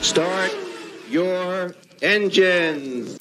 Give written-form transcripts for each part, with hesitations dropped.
Start your engines.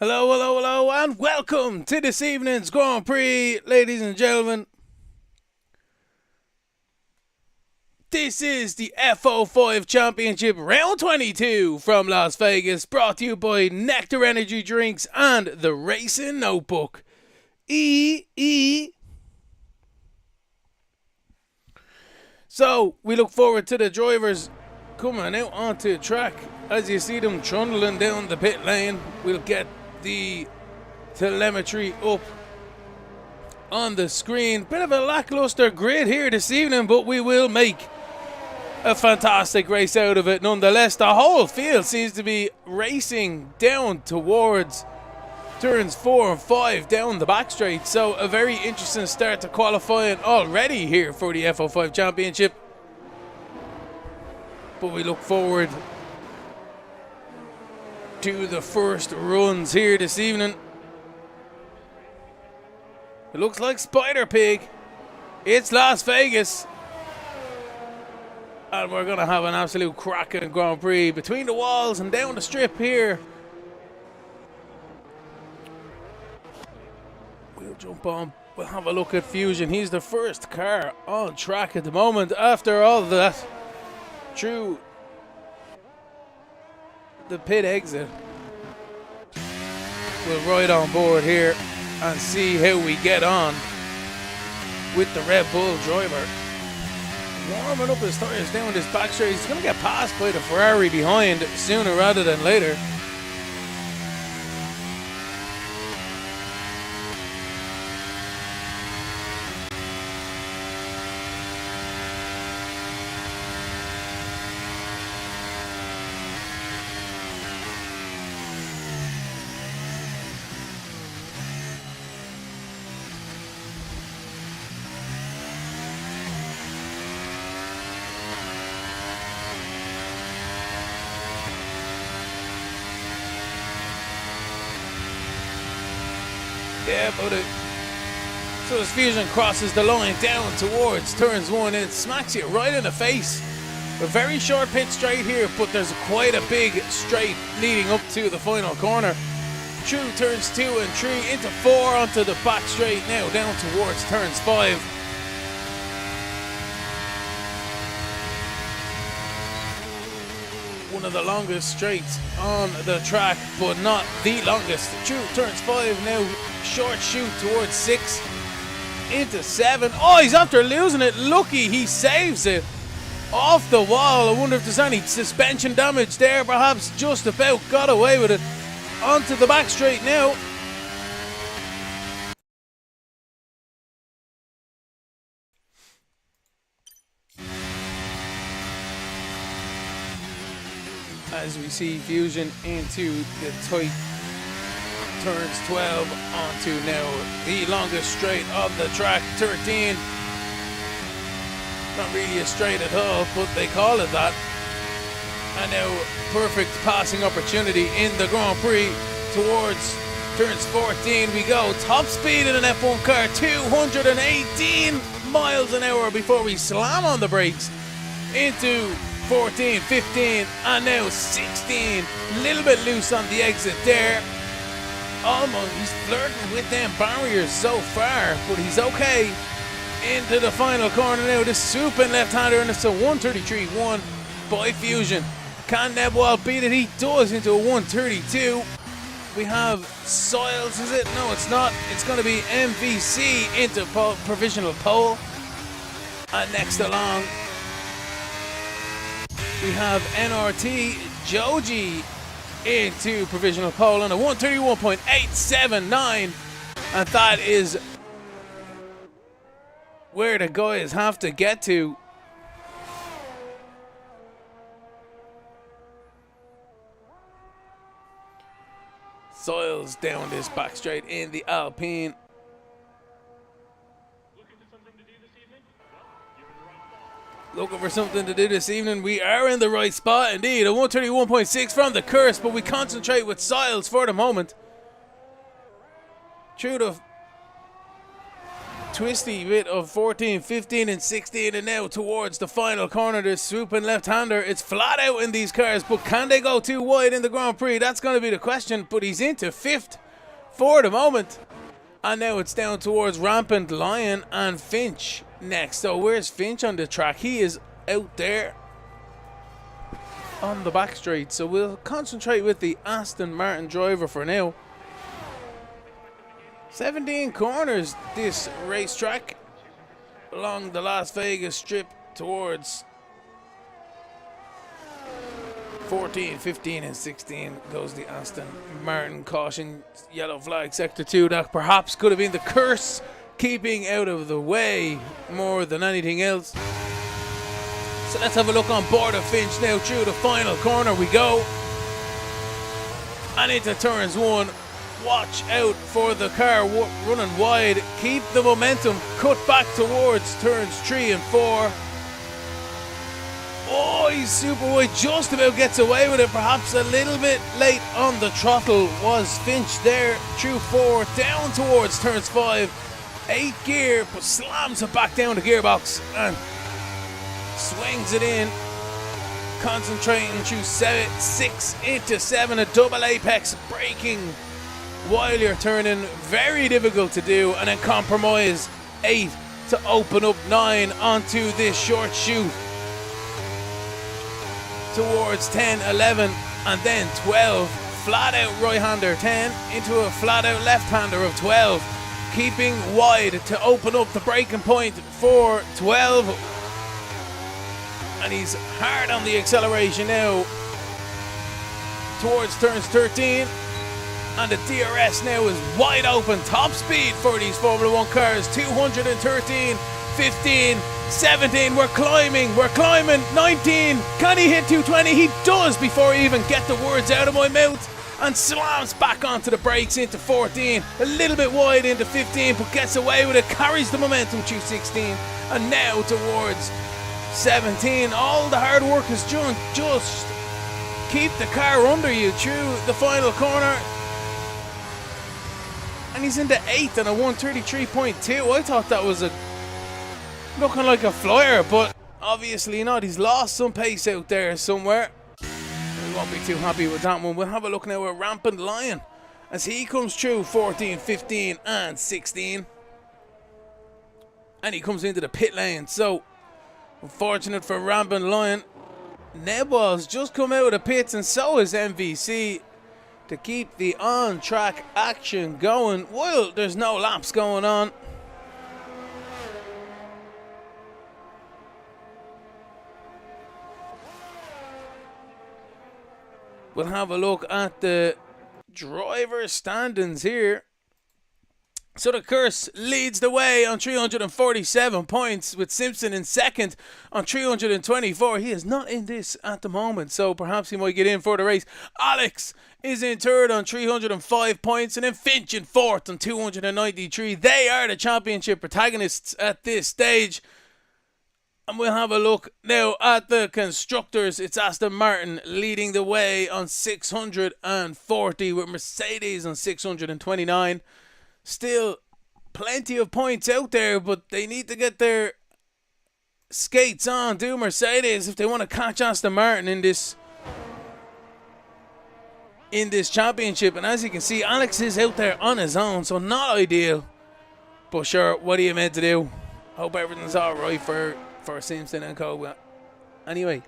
Hello, and welcome to this evening's Grand Prix, ladies and gentlemen. This is the F05 Championship Round 22 from Las Vegas, brought to you by Nectar Energy Drinks and the Racing Notebook. So, we look forward to the drivers coming out onto the track. As you see them trundling down the pit lane, we'll get the telemetry up on the screen. Bit of a lackluster grid here this evening, but we will make a fantastic race out of it nonetheless. The whole field seems to be racing down towards turns 4 and 5 down the back straight. So a very interesting start to qualifying already here for the F05 Championship. But we look forward to the first runs here this evening. It looks like Spider Pig. It's Las Vegas. And we're going to have an absolute cracking Grand Prix between the walls and down the strip here. We'll jump on. We'll have a look at Fusion. He's the first car on track at the moment after all that through the pit exit. We'll ride on board here and see how we get on with the Red Bull driver. Warming up his tires down this back straight. He's going to get passed by the Ferrari behind sooner rather than later. Yeah, but so as Fusion crosses the line down towards turns 1 and smacks you right in the face. A very short pit straight here, but there's quite a big straight leading up to the final corner. Through turns 2 and 3 into 4 onto the back straight now down towards turns 5. One of the longest straights on the track, but not the longest. Through turns 5 now, short shoot towards 6 into 7. Oh, he's after losing it. Lucky he saves it off the wall. I wonder if there's any suspension damage there. Perhaps just about got away with it. Onto the back straight now. As we see Fusion into the tight turns 12 onto now the longest straight of the track, 13. Not really a straight at all, but they call it that. And now perfect passing opportunity in the Grand Prix towards turns 14 we go. Top speed in an F1 car, 218 miles an hour before we slam on the brakes into 14, 15, and now 16. A little bit loose on the exit there. Almost, he's flirting with them barriers so far, but he's okay. Into the final corner now, the swooping left-hander, and it's a 133.1 by Fusion. Can Nebwal beat it? He does, into a 132. We have Soils, is it? No, it's not. It's going to be MVC into provisional pole. And next along, we have NRT Joji into provisional pole on a 131.879, and that is where the guys have to get to. Soils down this back straight in the Alpine. Looking for something to do this evening. We are in the right spot indeed. A 131.6 from the Curse, but we concentrate with Siles for the moment. Through the twisty bit of 14, 15 and 16, and now towards the final corner, this swooping left-hander. It's flat out in these cars, but can they go too wide in the Grand Prix? That's going to be the question, but he's into 5th for the moment. And now it's down towards Rampant Lion and Finch next. So where's Finch on the track? He is out there on the back straight. So we'll concentrate with the Aston Martin driver for now. 17 corners this racetrack along the Las Vegas Strip towards 14, 15 and 16 goes the Aston Martin. Caution, yellow flag, sector 2. That perhaps could have been the Curse keeping out of the way more than anything else. So let's have a look on board of Finch now. Through the final corner we go, and into turns 1. Watch out for the car running wide. Keep the momentum. Cut back towards turns 3 and 4. Oh, he's super wide. Just about gets away with it. Perhaps a little bit late on the throttle was Finch there. Through 4. Down towards turns 5. 8 gear, but slams it back down the gearbox and swings it in. Concentrating through 6 into 7. A double apex braking while you're turning, very difficult to do, and then compromise 8 to open up 9 onto this short chute towards 10, 11 and then 12. Flat out right-hander 10 into a flat out left-hander of 12, keeping wide to open up the braking point for 12, and he's hard on the acceleration now towards turns 13. And the DRS now is wide open. Top speed for these Formula 1 cars. 213, 15, 17. We're climbing. 19. Can he hit 220? He does before I even get the words out of my mouth. And slams back onto the brakes into 14. A little bit wide into 15, but gets away with it. Carries the momentum through 16. And now towards 17. All the hard work is done. Just keep the car under you through the final corner. And he's into 8th on a 133.2. I thought that was looking like a flyer, but obviously not. He's lost some pace out there somewhere. We won't be too happy with that one. We'll have a look now at Rampant Lion as he comes through 14, 15 and 16. And he comes into the pit lane. So, unfortunate for Rampant Lion. Nebbal's just come out of the pits, and so is MVC, to keep the on-track action going while there's no laps going on. We'll have a look at the driver standings here. So the Curse leads the way on 347 points, with Simpson in second on 324. He is not in this at the moment, so perhaps he might get in for the race. Alex is in third on 305 points, and then Finch in fourth on 293. They are the championship protagonists at this stage. And we'll have a look now at the constructors. It's Aston Martin leading the way on 640, with Mercedes on 629. Still plenty of points out there, but they need to get their skates on, do Mercedes, if they want to catch Aston Martin in this championship. And as you can see, Alex is out there on his own, so not ideal. But sure, what are you meant to do? Hope everything's alright for Simpson and co. Anyway.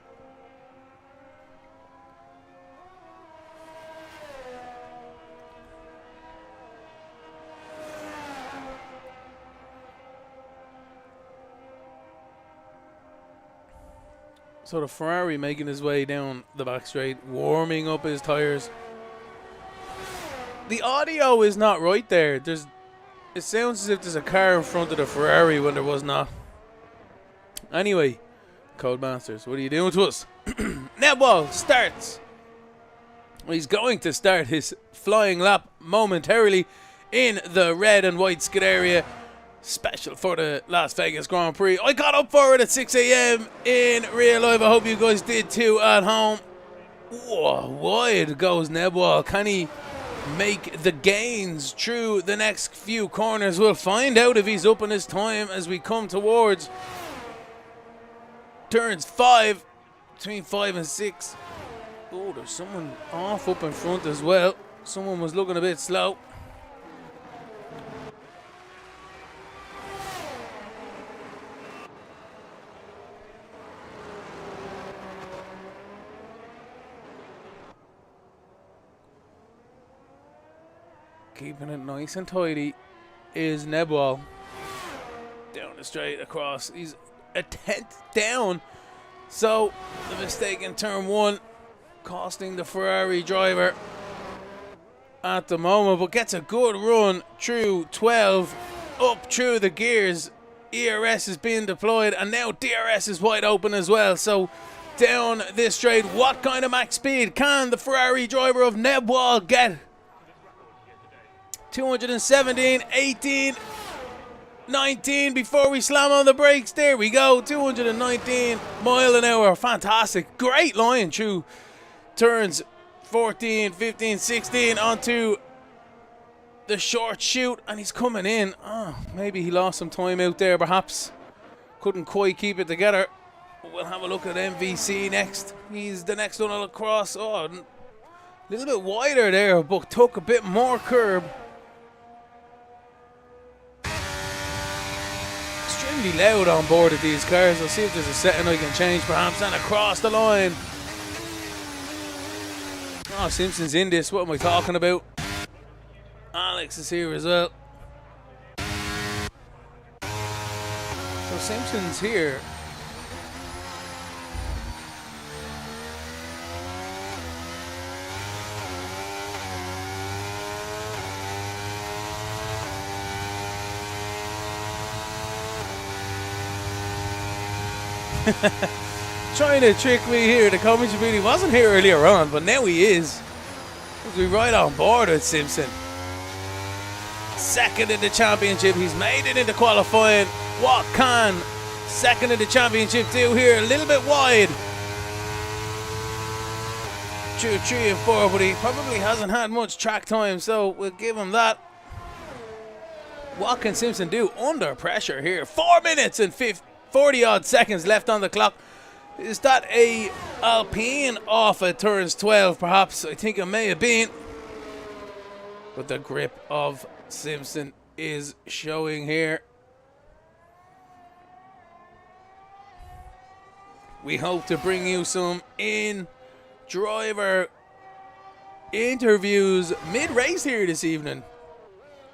So the Ferrari making his way down the back straight, warming up his tires. The audio is not right there. It sounds as if there's a car in front of the Ferrari when there was not. Anyway, Codemasters, what are you doing to us? Netball starts. He's going to start his flying lap momentarily in the red and white Scuderia. Special for the Las Vegas Grand Prix. I got up for it at 6 a.m. in real life. I hope you guys did too at home. Whoa, wide goes Nebwall. Can he make the gains through the next few corners? We'll find out if he's up in his time as we come towards turns 5, between 5 and 6. Oh, there's someone off up in front as well. Someone was looking a bit slow. Keeping it nice and tidy is Nebwall. Down the straight across. He's a 10th down. So the mistake in turn 1 costing the Ferrari driver at the moment, but gets a good run through 12 up through the gears. ERS is being deployed and now DRS is wide open as well. So down this straight, what kind of max speed can the Ferrari driver of Nebwall get? 217, 18, 19 before we slam on the brakes. There we go, 219 mile an hour. Fantastic, great line through turns 14, 15, 16 onto the short chute, and he's coming in. Oh, maybe he lost some time out there, perhaps. Couldn't quite keep it together. We'll have a look at MVC next. He's the next one across. Oh, a little bit wider there, but took a bit more curb. Extremely loud on board of these cars. I'll see if there's a setting I can change perhaps. And across the line. Oh, Simpson's in this. What am I talking about? Alex is here as well. So Simpson's here. Trying to trick me here. The commentary really wasn't here earlier on, but now he is. We're right on board with Simpson. Second in the championship. He's made it into qualifying. What can second in the championship do here? A little bit wide. 2, 3 and 4, but he probably hasn't had much track time, so we'll give him that. What can Simpson do under pressure here? 4 minutes and 40 odd seconds left on the clock. Is that a Alpine off at turns 12 perhaps? I think it may have been. But the grip of Simpson is showing here. We hope to bring you some in-driver interviews mid-race here this evening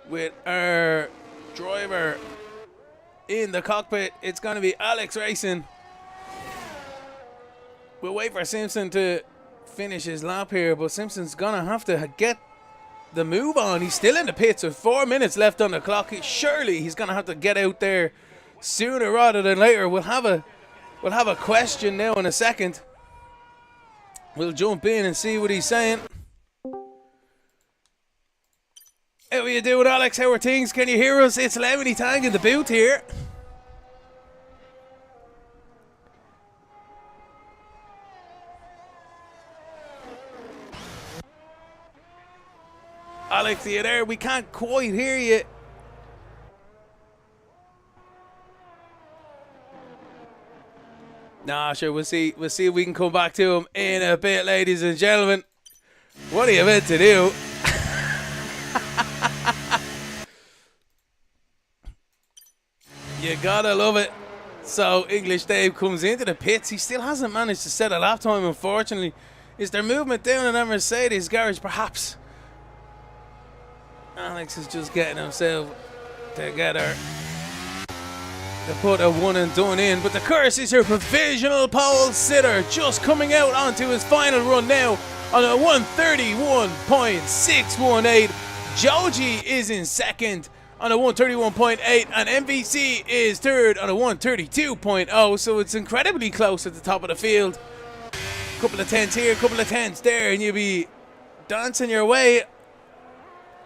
with our driver in the cockpit. It's going to be Alex racing. We'll wait for Simpson to finish his lap here, but Simpson's going to have to get the move on. He's still in the pits with 4 minutes left on the clock. Surely he's going to have to get out there sooner rather than later. We'll have a question now in a second. We'll jump in and see what he's saying. How are you doing, Alex? How are things? Can you hear us? It's Lemony Tang in the booth here. Alex, are you there? We can't quite hear you. Nah, sure, we'll see if we can come back to him in a bit, ladies and gentlemen. What are you meant to do? You gotta love it. So English Dave comes into the pits. He still hasn't managed to set a lap time, unfortunately. Is there movement down in that Mercedes garage? Perhaps. Alex is just getting himself together. to put a one and done in, but the curse is your provisional pole sitter, just coming out onto his final run now on a 131.618. Joji is in second on a 131.8, and MVC is third on a 132.0, so it's incredibly close at the top of the field. Couple of tenths here, couple of tenths there, and you'll be dancing your way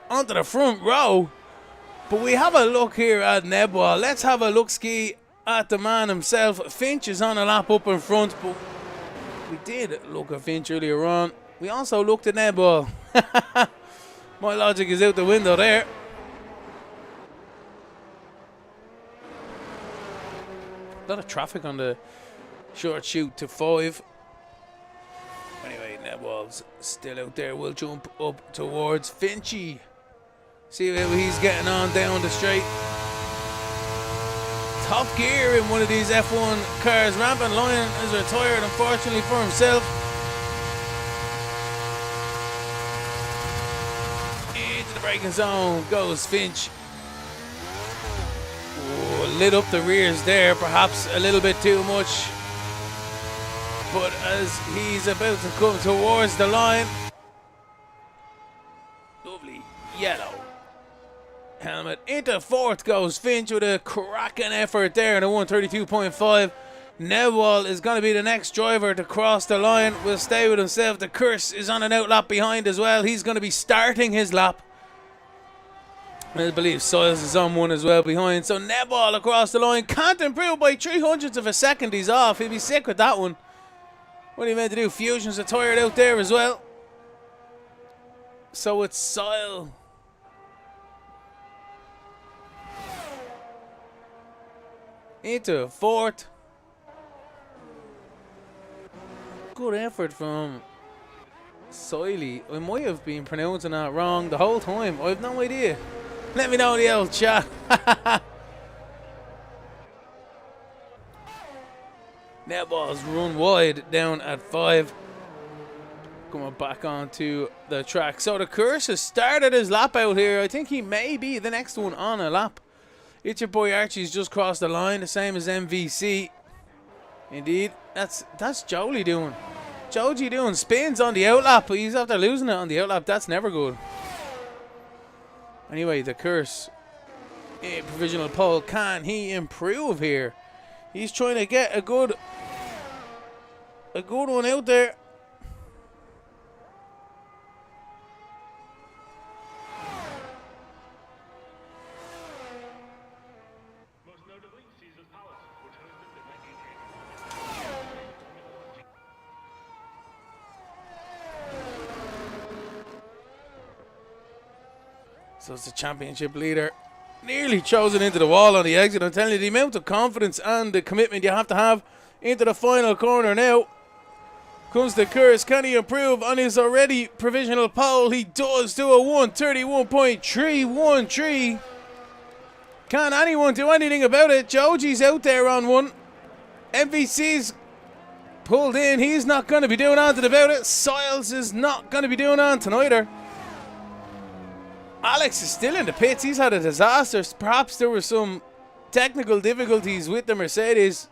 onto the front row. But we have a look here at Nebwall. Let's have a look ski at the man himself. Finch is on a lap up in front, but we did look at Finch earlier on. We also looked at Nebwall. My logic is out the window there. A lot of traffic on the short shoot to 5. Anyway, Nebwall's still out there. We'll jump up towards Finchy. See how he's getting on down the straight. Top gear in one of these F1 cars. Rampant Lion is retired, unfortunately for himself. Into the braking zone goes Finch. Lit up the rears there, perhaps a little bit too much. But as he's about to come towards the line, lovely yellow helmet. Into fourth goes Finch with a cracking effort there in a 132.5. Nebwall is going to be the next driver to cross the line. Will stay with himself. The curse is on an outlap behind as well. He's going to be starting his lap. I believe Soils is on one as well behind. So Nebwall across the line. Can't improve by 300ths of a second. He's off. He'll be sick with that one. What are you meant to do? Fusions are tired out there as well. So it's Soil. Into fourth. Good effort from Soily. I might have been pronouncing that wrong the whole time. I have no idea. Let me know in the old chat. Nebwall's run wide down at 5. Coming back onto the track. So the curse has started his lap out here. I think he may be the next one on a lap. It's your boy Archie's just crossed the line, the same as MVC. Indeed, that's Jolie doing. Joji doing spins on the outlap, but he's after losing it on the outlap. That's never good. Anyway, the curse. Provisional pole. Can he improve here? He's trying to get a good one out there. So it's the championship leader. Nearly chosen into the wall on the exit. I'm telling you, the amount of confidence and the commitment you have to have into the final corner now. Comes the curse. Can he improve on his already provisional pole? He does do a 131.313. Can anyone do anything about it? Joji's out there on one. MVC's pulled in. He's not going to be doing anything about it. Soils is not going to be doing anything either. Alex is still in the pits. He's had a disaster. Perhaps there were some technical difficulties with the Mercedes.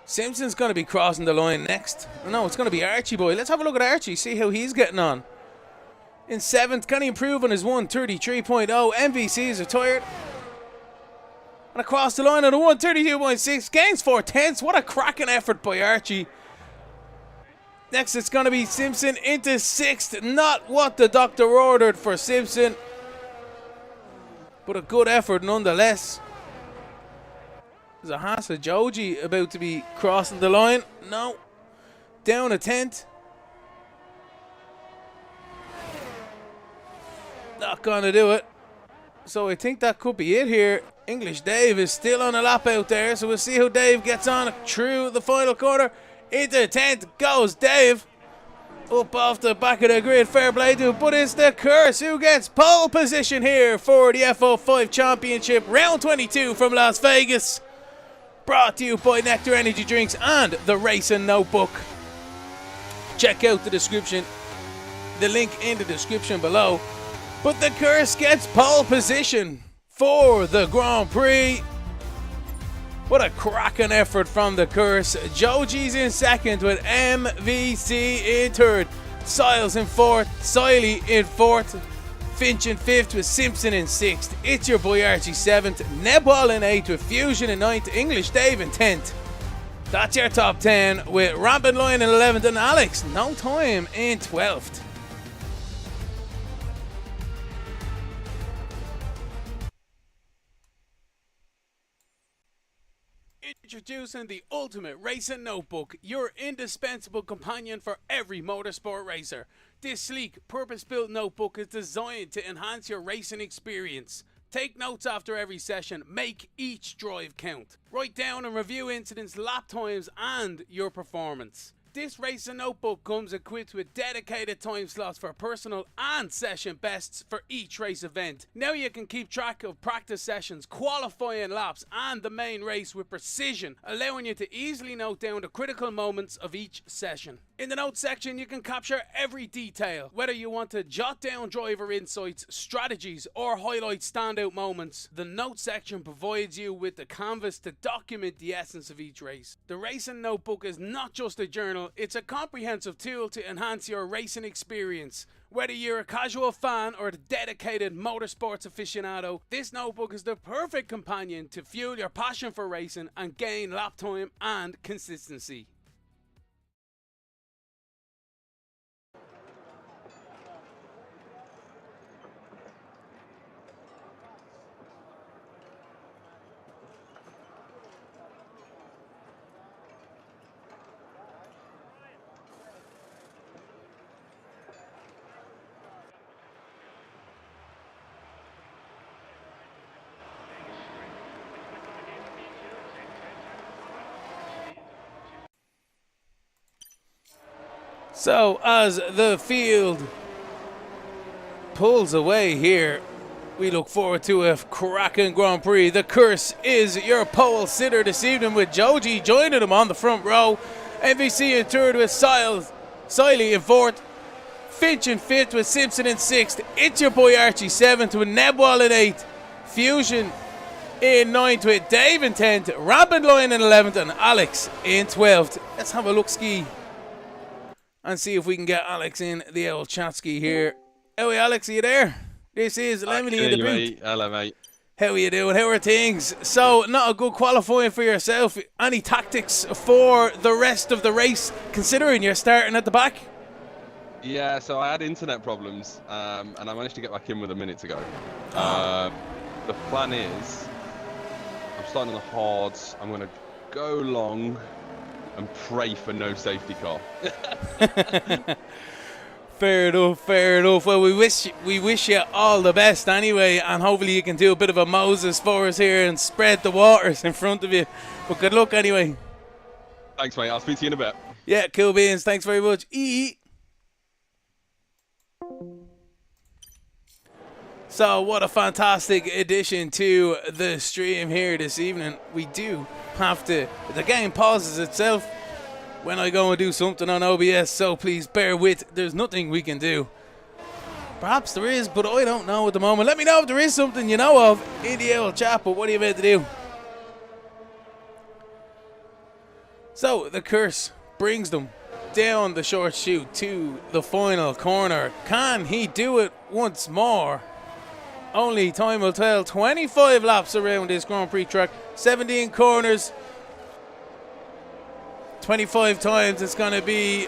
Simpson's going to be crossing the line next. No, it's going to be Archie boy. Let's have a look at Archie, see how he's getting on. In 7th, can he improve on his 133.0? MVC is retired. And across the line on a 132.6. Gains 4/10. What a cracking effort by Archie. Next, it's going to be Simpson into 6th. Not what the doctor ordered for Simpson, but a good effort nonetheless. There's a Hasa Joji about to be crossing the line. No. Down a 10th. Not going to do it. So I think that could be it here. English Dave is still on a lap out there, so we'll see how Dave gets on through the final corner. Into 10th goes Dave. Up off the back of the grid, fair play to him, but it's the curse who gets pole position here for the F05 Championship, round 22 from Las Vegas. Brought to you by Nectar Energy Drinks and the Racing Notebook. Check out the description, the link in the description below. But the curse gets pole position for the Grand Prix. What a cracking effort from the Curse. Joji's in second with MVC in third. Siles in fourth. Siley in fourth. Finch in fifth with Simpson in sixth. It's your boy Archie seventh. Nebwall in eighth with Fusion in ninth. English Dave in 10th. That's your top 10 with Rampant Lion in 11th and Alex No Time in 12th. Introducing the Ultimate Racing Notebook, your indispensable companion for every motorsport racer. This sleek, purpose-built notebook is designed to enhance your racing experience. Take notes after every session, make each drive count. Write down and review incidents, lap times, and your performance. This racing notebook comes equipped with dedicated time slots for personal and session bests for each race event. Now you can keep track of practice sessions, qualifying laps, and the main race with precision, allowing you to easily note down the critical moments of each session. In the notes section, you can capture every detail, whether you want to jot down driver insights, strategies, or highlight standout moments. The notes section provides you with the canvas to document the essence of each race. The racing notebook is not just a journal, it's a comprehensive tool to enhance your racing experience. Whether you're a casual fan or a dedicated motorsports aficionado, this notebook is the perfect companion to fuel your passion for racing and gain lap time and consistency. So, as the field pulls away here, we look forward to a cracking Grand Prix. The Curse is your pole sitter this evening with Joji joining him on the front row. MVC in third with Siley in fourth. Finch in fifth with Simpson in sixth. It's your boy Archie seventh with Nebwall in eighth. Fusion in ninth with Dave in 10th. Rampant Lion in 11th and Alex in 12th. Let's have a look-ski and see if we can get Alex in the old chat ski here. How are you, Alex? Are you there? This is Lemony in the booth. Hello, mate. How are you doing? How are things? So, not a good qualifying for yourself. Any tactics for the rest of the race, considering you're starting at the back? Yeah, so I had internet problems, and I managed to get back in with a minute to go. The plan is, I'm starting on the hards. I'm going to go long and pray for no safety car. Fair enough, fair enough. Well, we wish you all the best anyway, and hopefully you can do a bit of a Moses for us here and spread the waters in front of you. But good luck anyway. Thanks, mate. I'll speak to you in a bit. Yeah, cool beans. Thanks very much. So, what a fantastic addition to the stream here this evening. We do have to... The game pauses itself when I go and do something on OBS, so please bear with. There's nothing we can do. Perhaps there is, but I don't know at the moment. Let me know if there is something you know of in the old chat, but what are you about to do? So, the Curse brings them down the short chute to the final corner. Can he do it once more? Only time will tell. 25 laps around this Grand Prix track, 17 corners. 25 times it's going to be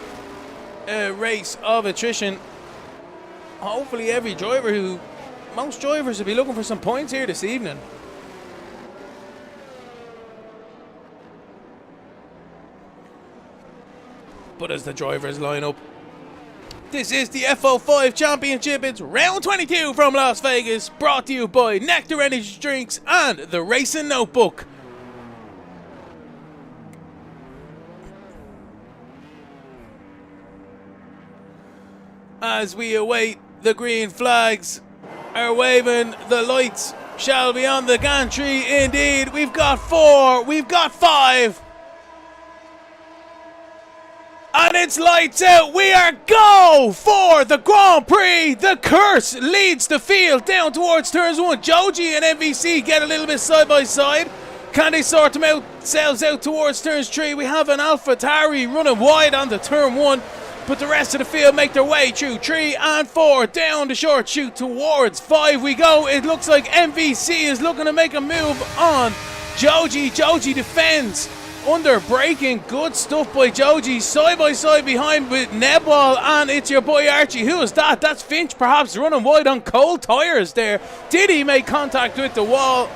a race of attrition. Hopefully most drivers will be looking for some points here this evening. But as the drivers line up, this is the F05 Championship. It's round 22 from Las Vegas, brought to you by Nectar Energy Drinks and the Racing Notebook. As we await, the green flags are waving, the lights shall be on the gantry. Indeed, we've got 4, we've got 5. And it's lights out. We are go for the Grand Prix. The Curse leads the field down towards turns 1. Joji and MVC get a little bit side by side. Can they sort them out? Sells out towards turns 3. We have an AlphaTauri running wide onto turn 1. But the rest of the field make their way through 3 and 4. Down the short chute towards 5 we go. It looks like MVC is looking to make a move on Joji. Joji defends under braking. Good stuff by Joji. Side by side behind with Nebwall, and it's your boy Archie. Who is that? That's Finch perhaps running wide on cold tyres there. Did he make contact with the wall?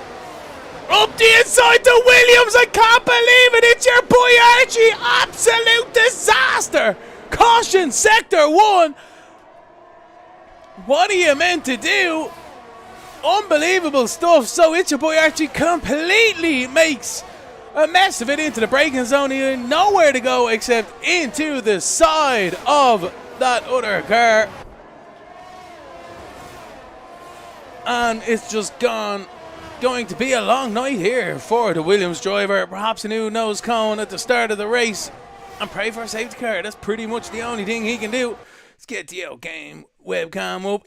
Up the inside to Williams. I can't believe it. It's your boy Archie. Absolute disaster. Caution, sector 1. What are you meant to do? Unbelievable stuff. So it's your boy Archie completely makes a mess of it into the braking zone. He had nowhere to go except into the side of that other car. And it's just going to be a long night here for the Williams driver. Perhaps a new nose cone at the start of the race. And pray for a safety car. That's pretty much the only thing he can do. Let's get the old game webcam up.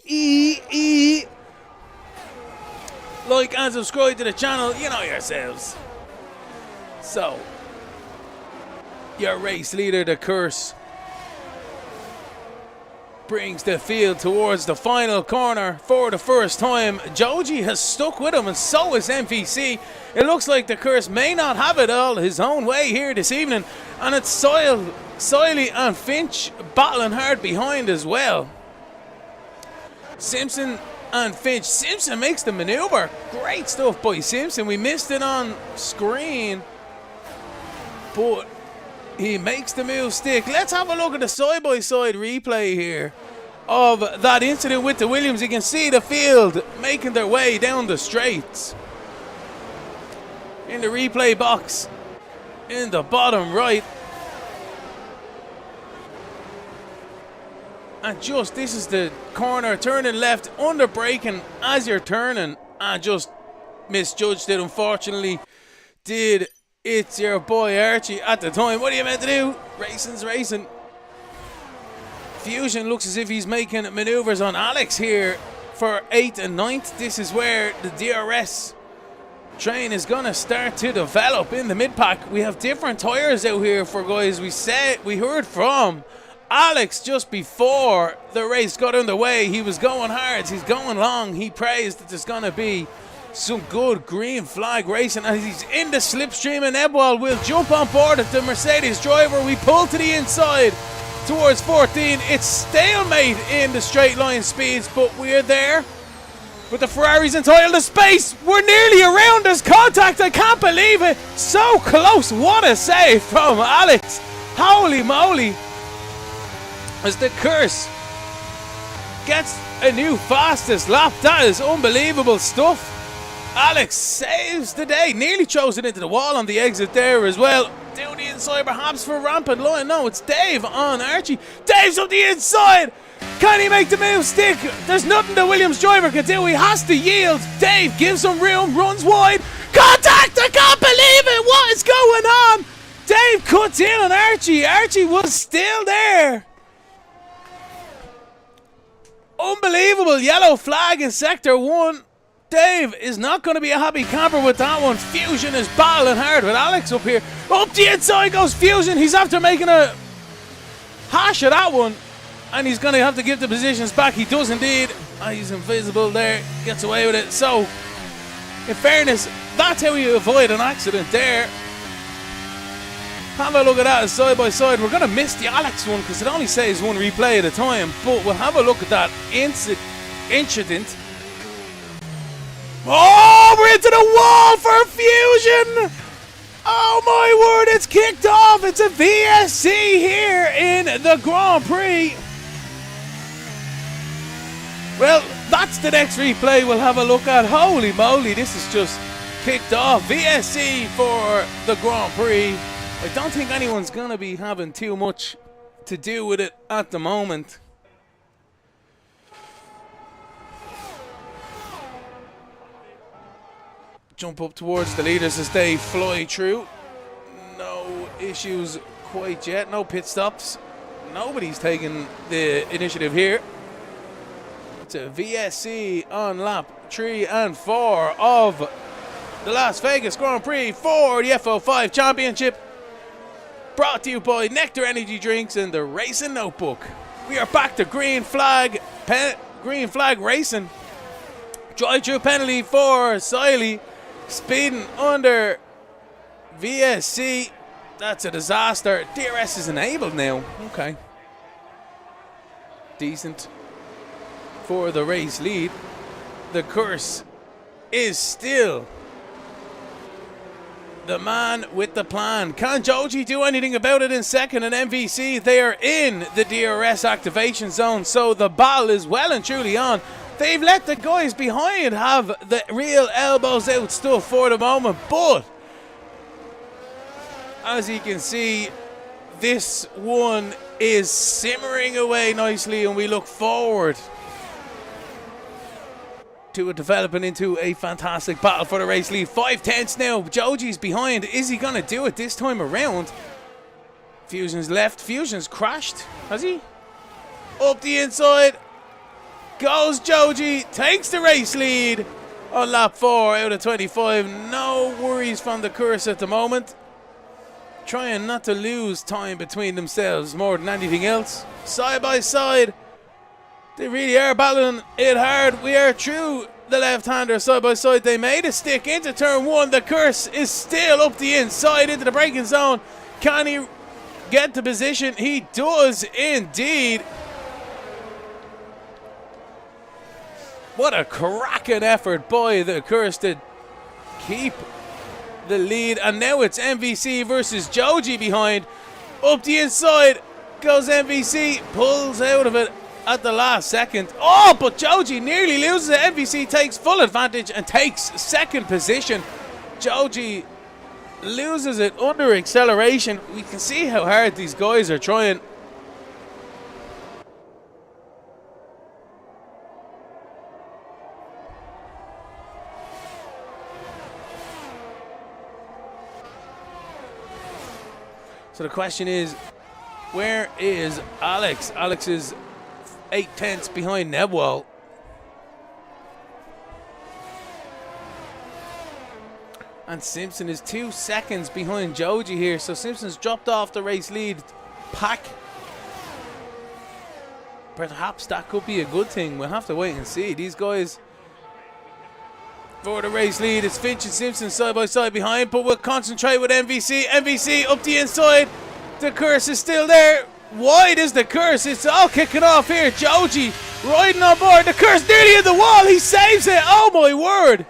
Like and subscribe to the channel. You know yourselves. So, your race leader, the Curse, brings the field towards the final corner for the first time. Joji has stuck with him, and so is MVC. It looks like the Curse may not have it all his own way here this evening, and it's Siley and Finch battling hard behind as well. Simpson and Finch. Simpson makes the maneuver. Great stuff by Simpson. We missed it on screen, but he makes the move stick. Let's have a look at the side-by-side replay here of that incident with the Williams. You can see the field making their way down the straights. In the replay box, in the bottom right. And just, this is the corner, turning left, under braking as you're turning, and just misjudged it, unfortunately. It's your boy Archie at the time. What are you meant to do? Racing's racing. Fusion looks as if he's making maneuvers on Alex here for 8th and 9th. This is where the DRS train is going to start to develop in the mid-pack. We have different tyres out here for guys. We heard from Alex just before the race got underway. He was going hard. He's going long. He prays that there's going to be some good green flag racing as he's in the slipstream, and Ebwal will jump on board at the Mercedes driver. We pull to the inside towards 14. It's stalemate in the straight line speeds, but we're there. But the Ferrari's entitled to space. We're nearly around. There's contact. I can't believe it. So close. What a save from Alex. Holy moly. As the Curse gets a new fastest lap. That is unbelievable stuff. Alex saves the day. Nearly throws it into the wall on the exit there as well. Down the inside perhaps for rampant line. No, it's Dave on Archie. Dave's on the inside. Can he make the move stick? There's nothing the Williams driver can do. He has to yield. Dave gives him room, runs wide. Contact! I can't believe it. What is going on? Dave cuts in on Archie. Archie was still there. Unbelievable yellow flag in sector 1. Dave is not going to be a happy camper with that one. Fusion is battling hard with Alex up here. Up the inside goes Fusion. He's after making a hash of that one, and he's going to have to give the positions back. He does indeed. He's invisible there. Gets away with it. So, in fairness, that's how you avoid an accident there. Have a look at that side by side. We're going to miss the Alex one because it only says one replay at a time, but we'll have a look at that incident. Oh, we're into the wall for Fusion. Oh my word, it's kicked off. It's a VSC here in the Grand Prix. Well, that's the next replay we'll have a look at. Holy moly, this is just kicked off. VSC for the Grand Prix. I don't think anyone's going to be having too much to do with it at the moment. Jump up towards the leaders as they fly through. No issues quite yet. No pit stops. Nobody's taking the initiative here. It's a VSC on lap 3 and 4 of the Las Vegas Grand Prix for the F05 Championship. Brought to you by Nectar Energy Drinks and the Racing Notebook. We are back to green flag racing. Drive-through penalty for Siley. Speeding under VSC. That's a disaster. DRS is enabled now. Okay. Decent for the race lead. The curse is still the man with the plan. Can Joji do anything about it in second? And MVC, they are in the DRS activation zone, so the battle is well and truly on. They've let the guys behind have the real elbows out stuff for the moment, but as you can see, this one is simmering away nicely, and we look forward to it developing into a fantastic battle for the race lead. 5/10 now. Joji's behind. Is he going to do it this time around? Fusion's left. Fusion's crashed. Has he? Up the inside goes Joji. Takes the race lead on lap 4 out of 25. No worries from the curse at the moment. Trying not to lose time between themselves more than anything else. Side by side. They really are battling it hard. We are through the left-hander side by side. They made a stick into turn 1. The curse is still up the inside into the braking zone. Can he get to position? He does indeed. What a cracking effort by the curse to keep the lead. And now it's MVC versus Joji behind. Up the inside goes MVC. Pulls out of it at the last second. Oh, but Joji nearly loses it. MVC takes full advantage and takes second position. Joji loses it under acceleration. We can see how hard these guys are trying. So the question is, where is Alex? Alex is 8/10 behind Nebwell. And Simpson is 2 seconds behind Joji here. So Simpson's dropped off the race lead pack. Perhaps that could be a good thing. We'll have to wait and see. These guys for the race lead. It's Finch and Simpson side by side behind, but we'll concentrate with MVC. MVC up the inside. The curse is still there. Wide is the curse. It's all kicking off here. Joji riding on board. The curse nearly in the wall. He saves it. Oh my word.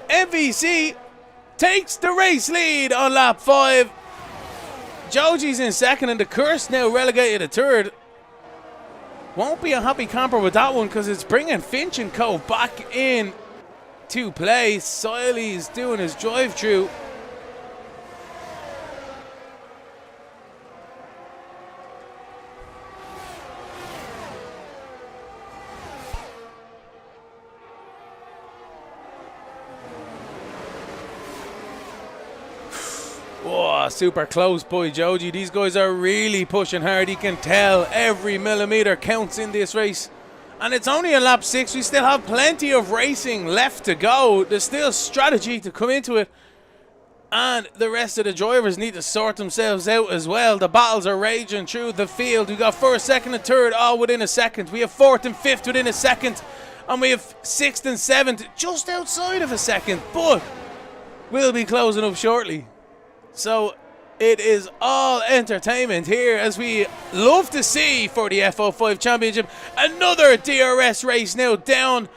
MVC takes the race lead on lap 5. Joji's in second and the curse now relegated to third. Won't be a happy camper with that one because it's bringing Finch and Co back in to play. Siley's doing his drive-through. Oh, super close by Joji. These guys are really pushing hard. You can tell every millimeter counts in this race. And it's only on lap 6. We still have plenty of racing left to go. There's still strategy to come into it. And the rest of the drivers need to sort themselves out as well. The battles are raging through the field. We got first, second, and third all within a second. We have fourth and fifth within a second. And we have sixth and seventh just outside of a second. But we'll be closing up shortly. So it is all entertainment here, as we love to see for the F05 Championship. Another DRS race now down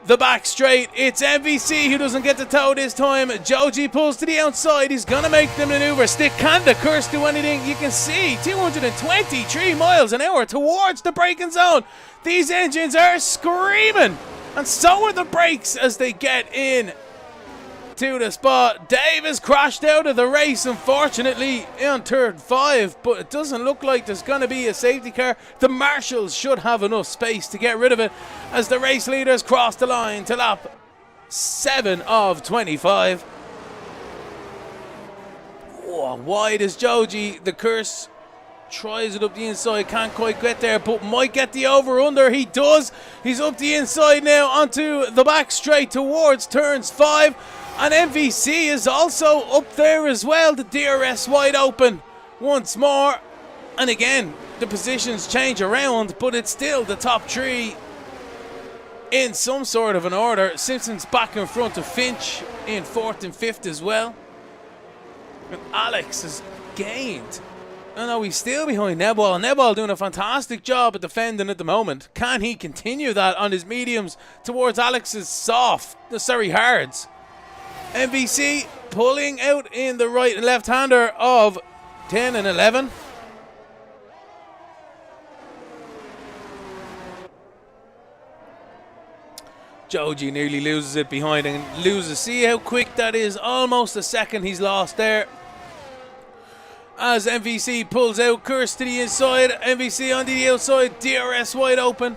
the back straight. It's MVC who doesn't get the toe this time. Joji pulls to the outside. He's going to make the maneuver stick. Can the curse do anything? You can see 223 miles an hour towards the braking zone. These engines are screaming, and so are the brakes as they get in to the spot. Dave has crashed out of the race, unfortunately, on turn 5, but it doesn't look like there's going to be a safety car. The marshals should have enough space to get rid of it as the race leaders cross the line to lap 7 of 25. Oh, wide is Joji. The curse tries it up the inside, can't quite get there, but might get the over-under. He does. He's up the inside now onto the back straight towards turns 5. And MVC is also up there as well. The DRS wide open once more. And again, the positions change around, but it's still the top three in some sort of an order. Simpson's back in front of Finch in 4th and 5th as well. And Alex has gained. I know he's still behind Nebal. Nebal doing a fantastic job at defending at the moment. Can he continue that on his mediums towards Alex's hards? MVC pulling out in the right and left-hander of 10 and 11. Joji nearly loses it behind and loses. See how quick that is? Almost a second he's lost there. As MVC pulls out, Curse to the inside, MVC on the outside, DRS wide open.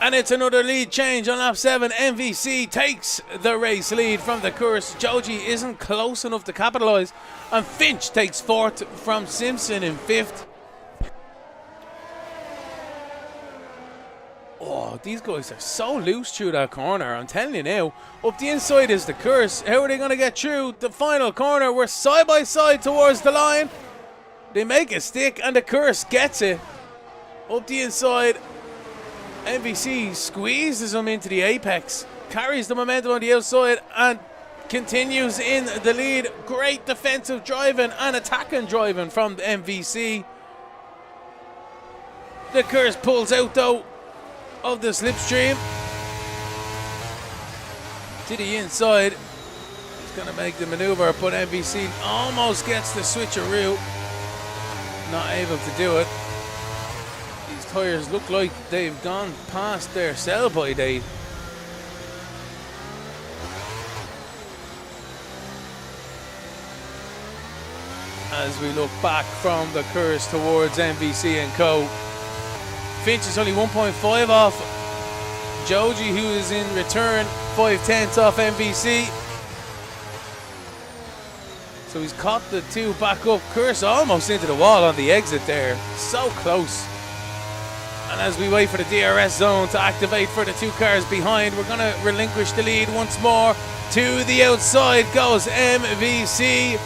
And it's another lead change on lap 7. MVC takes the race lead from the Curse. Joji isn't close enough to capitalise. And Finch takes 4th from Simpson in 5th. Oh, these guys are so loose through that corner. I'm telling you now. Up the inside is the Curse. How are they going to get through the final corner? We're side by side towards the line. They make a stick and the Curse gets it. Up the inside. MVC squeezes them into the apex. Carries the momentum on the outside and continues in the lead. Great defensive driving and attacking driving from MVC. The Curse pulls out though of the slipstream to the inside. He's going to make the maneuver, but MVC almost gets the switcheroo. Not able to do it. These tyres look like they've gone past their sell-by date. As we look back from the Curse towards MVC and Co. Finch is only 1.5 off Joji, who is in return 5/10 off MVC. So he's caught the two back up. Curse almost into the wall on the exit there. So close. And as we wait for the DRS zone to activate for the two cars behind, we're going to relinquish the lead once more. To the outside goes MVC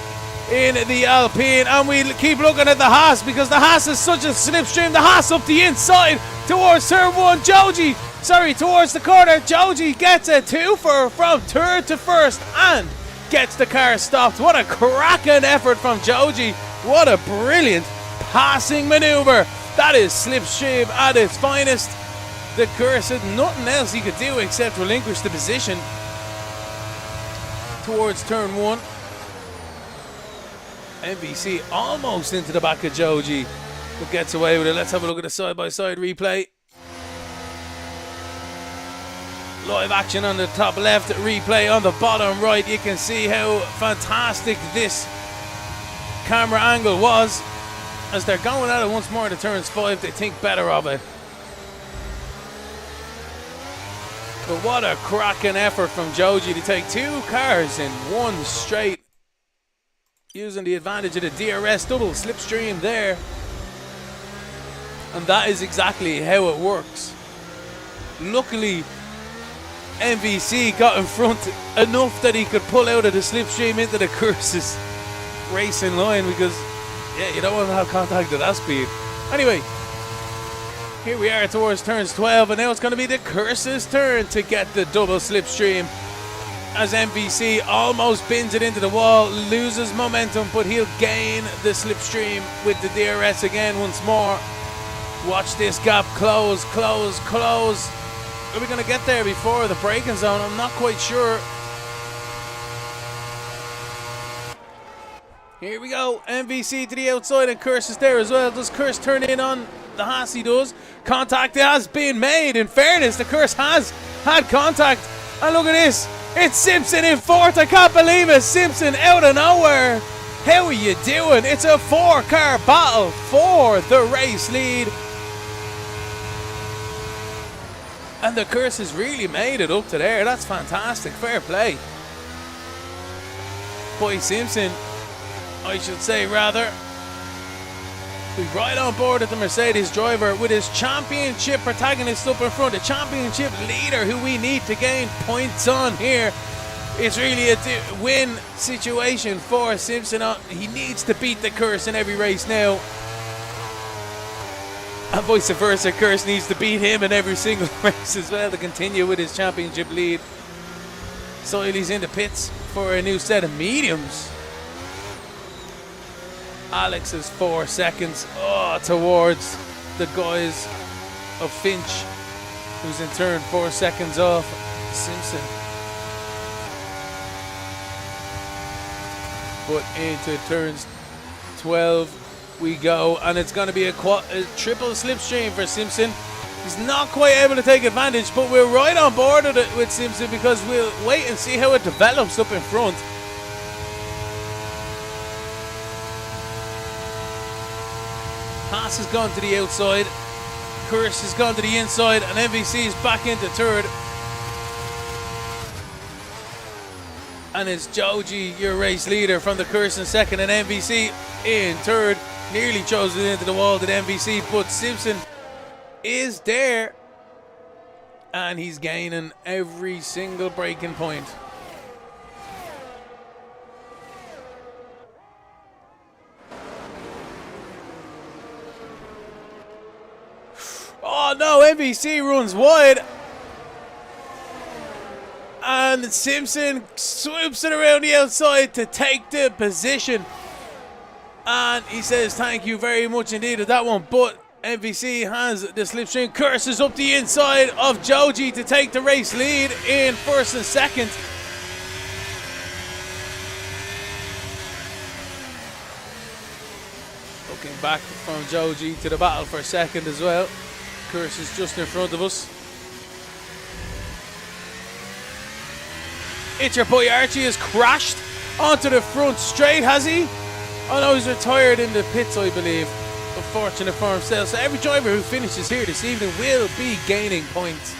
in the Alpine, and we keep looking at the Haas because the Haas is such a slipstream. The Haas up the inside towards turn 1. Towards the corner. Joji gets a twofer from 3rd to 1st and gets the car stopped. What a cracking effort from Joji. What a brilliant passing maneuver. That is slipstream at its finest. The Curse had nothing else he could do except relinquish the position towards turn 1. MVC almost into the back of Joji, but gets away with it. Let's have a look at the side-by-side replay. Live action on the top left, replay on the bottom right. You can see how fantastic this camera angle was. As they're going at it once more to turns 5, they think better of it. But what a cracking effort from Joji to take two cars in one straight, using the advantage of the DRS double slipstream there. And that is exactly how it works. Luckily, MVC got in front enough that he could pull out of the slipstream into the Curse's racing line, because yeah, you don't want to have contact at that speed. Anyway, here we are towards turns 12, and now it's going to be the Curse's turn to get the double slipstream, as MVC almost bins it into the wall, loses momentum, but he'll gain the slipstream with the DRS again once more. Watch this gap close, close, close. Are we going to get there before the braking zone? I'm not quite sure. Here we go. MVC to the outside, and Curse is there as well. Does Curse turn in on the Haas? He does. Contact has been made. In fairness, the Curse has had contact. And look at this. It's Simpson in 4th. I can't believe it. Simpson out of nowhere. How are you doing? It's a 4-car battle for the race lead. And the Curse has really made it up to there. That's fantastic. Fair play. Boy Simpson, I should say rather. We're right on board with the Mercedes driver with his championship protagonist up in front. A championship leader who we need to gain points on here. It's really a win situation for Simpson. He needs to beat the curse in every race now. And vice versa, Curse needs to beat him in every single race as well to continue with his championship lead. Soiley's in the pits for a new set of mediums. Alex is 4 seconds towards the guys of Finch, who's in turn 4 seconds off Simpson. But into turns 12 we go, and it's going to be a triple slipstream for Simpson. He's not quite able to take advantage, but we're right on board with Simpson because we'll wait and see how it develops up in front. Haas has gone to the outside, Curse has gone to the inside, and MVC is back into third. And it's Joji, your race leader, from the Curse in second, and MVC in third. Nearly chose it into the wall to the MVC, but Simpson is there, and he's gaining every single braking point. Oh no, MVC runs wide. And Simpson swoops it around the outside to take the position. And he says thank you very much indeed at that one. But MVC has the slipstream. Curses up the inside of Joji to take the race lead in first and second. Looking back from Joji to the battle for second as well. Curse is just in front of us. It's your boy Archie has crashed onto the front straight, has he? Oh no, he's retired in the pits, I believe. Unfortunate for himself. So every driver who finishes here this evening will be gaining points.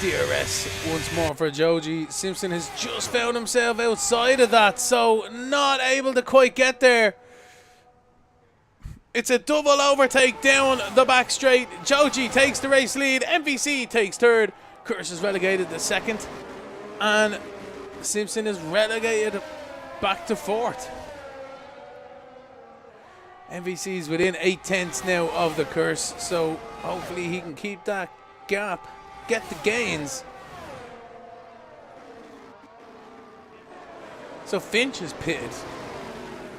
DRS once more for Joji. Simpson has just found himself outside of that, so not able to quite get there. It's a double overtake down the back straight. Joji takes the race lead. MVC takes third. Curse is relegated to second. And Simpson is relegated back to fourth. MVC's within 8/10 now of the Curse, so hopefully he can keep that gap, get the gains. So Finch is pitted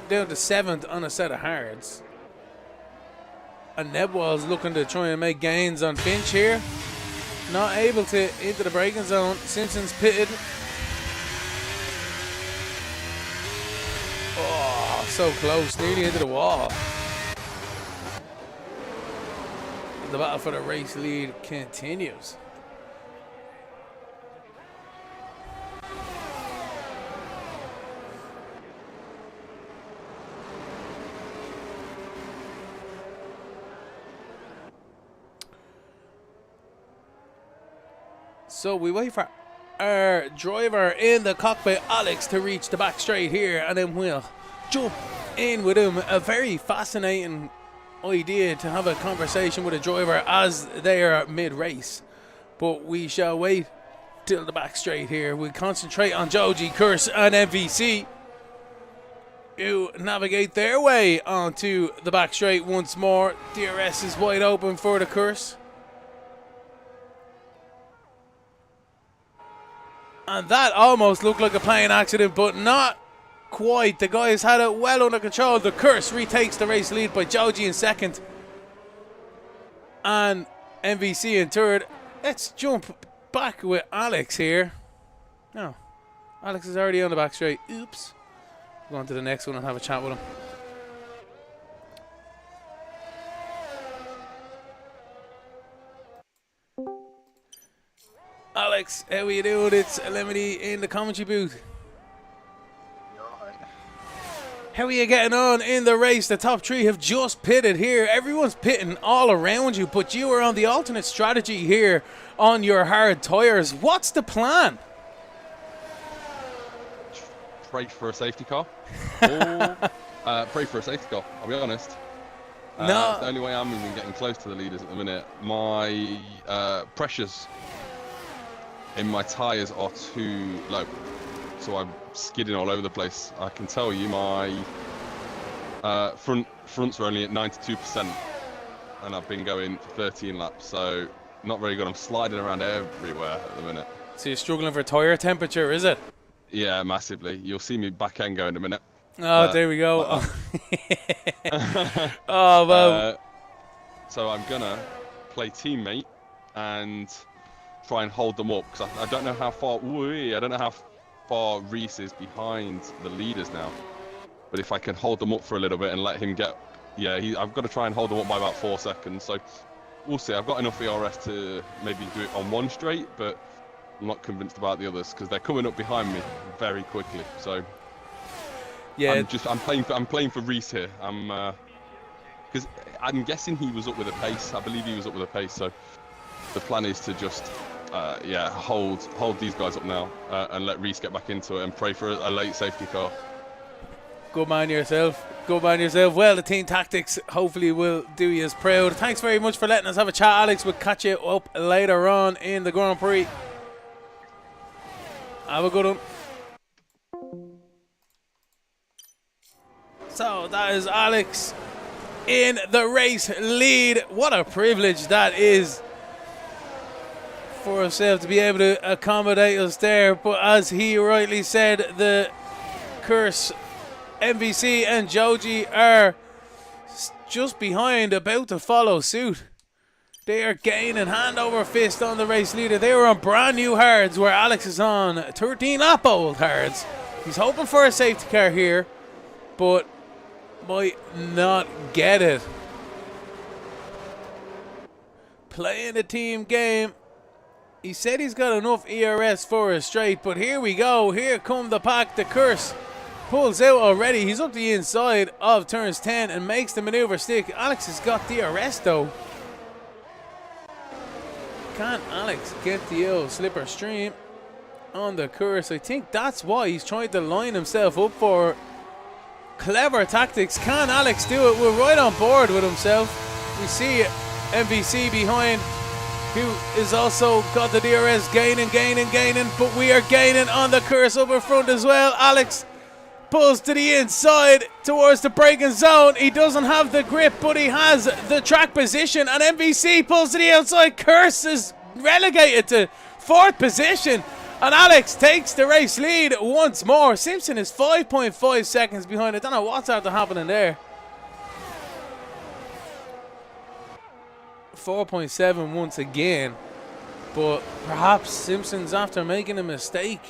down to 7th on a set of hards. And Nebwall's looking to try and make gains on Finch here. Not able to into the braking zone. Simpson's pitted. Oh, so close, nearly into the wall. The battle for the race lead continues. So we wait for our driver in the cockpit, Alex, to reach the back straight here, and then we'll jump in with him. A very fascinating idea to have a conversation with a driver as they are mid-race. But we shall wait till the back straight here. We'll concentrate on Joji, Curse, and MVC, who navigate their way onto the back straight once more. DRS is wide open for the Curse. And that almost looked like a plane accident, but not quite. The guys had it well under control. The Curse retakes the race lead by Joji in second. And MVC in third. Let's jump back with Alex here. No, Alex is already on the back straight. Oops. Go on to the next one and have a chat with him. Alex, how are you doing? It's Lemony in the commentary booth. How are you getting on in the race? The top three have just pitted here. Everyone's pitting all around you, but you are on the alternate strategy here on your hard tyres. What's the plan? Trade for a safety car. Or Pray for a safety car, I'll be honest. No. It's the only way I'm even getting close to the leaders at the minute. My pressures in my tyres are too low, so I'm skidding all over the place. I can tell you my fronts are only at 92%, and I've been going for 13 laps, so not very good. I'm sliding around everywhere at the minute. So you're struggling for tyre temperature, is it? Yeah, massively. You'll see me back end go in a minute. Oh, there we go. Oh, well. So I'm gonna play teammate and try and hold them up, because I don't know how far. I don't know how far Reese is behind the leaders now. But if I can hold them up for a little bit and let him get, I've got to try and hold them up by about 4 seconds. So we'll see. I've got enough ERS to maybe do it on one straight, but I'm not convinced about the others because they're coming up behind me very quickly. So yeah, I'm playing for Reese here. Because I'm guessing he was up with a pace. I believe he was up with a pace. So the plan is to just hold these guys up now and let Reese get back into it and pray for a late safety car. Good man yourself. Good man yourself. Well, the team tactics hopefully will do you as proud. Thanks very much for letting us have a chat, Alex. We'll catch you up later on in the Grand Prix. Have a good one. So that is Alex in the race lead. What a privilege that is for himself to be able to accommodate us there. But as he rightly said, the curse MVC and Joji are just behind, about to follow suit. They are gaining hand over fist on the race leader. They were on brand new hards where Alex is on 13 lap old hards. He's hoping for a safety car here, but might not get it. Playing the team game. He said he's got enough ERS for a straight, but here we go. Here come the pack. The curse pulls out already. He's up the inside of turns 10 and makes the maneuver stick. Alex has got DRS though. Can Alex get the old slipper stream on the curse? I think that's why he's trying to line himself up for clever tactics. Can Alex do it? We're right on board with himself. We see MVC behind, who is also got the DRS gaining, but we are gaining on the curse up in front as well. Alex pulls to the inside towards the braking zone. He doesn't have the grip, but he has the track position, and MVC pulls to the outside. Curse is relegated to 4th position, and Alex takes the race lead once more. Simpson is 5.5 seconds behind. I don't know what's after happening there. 4.7 once again, but perhaps Simpson's after making a mistake.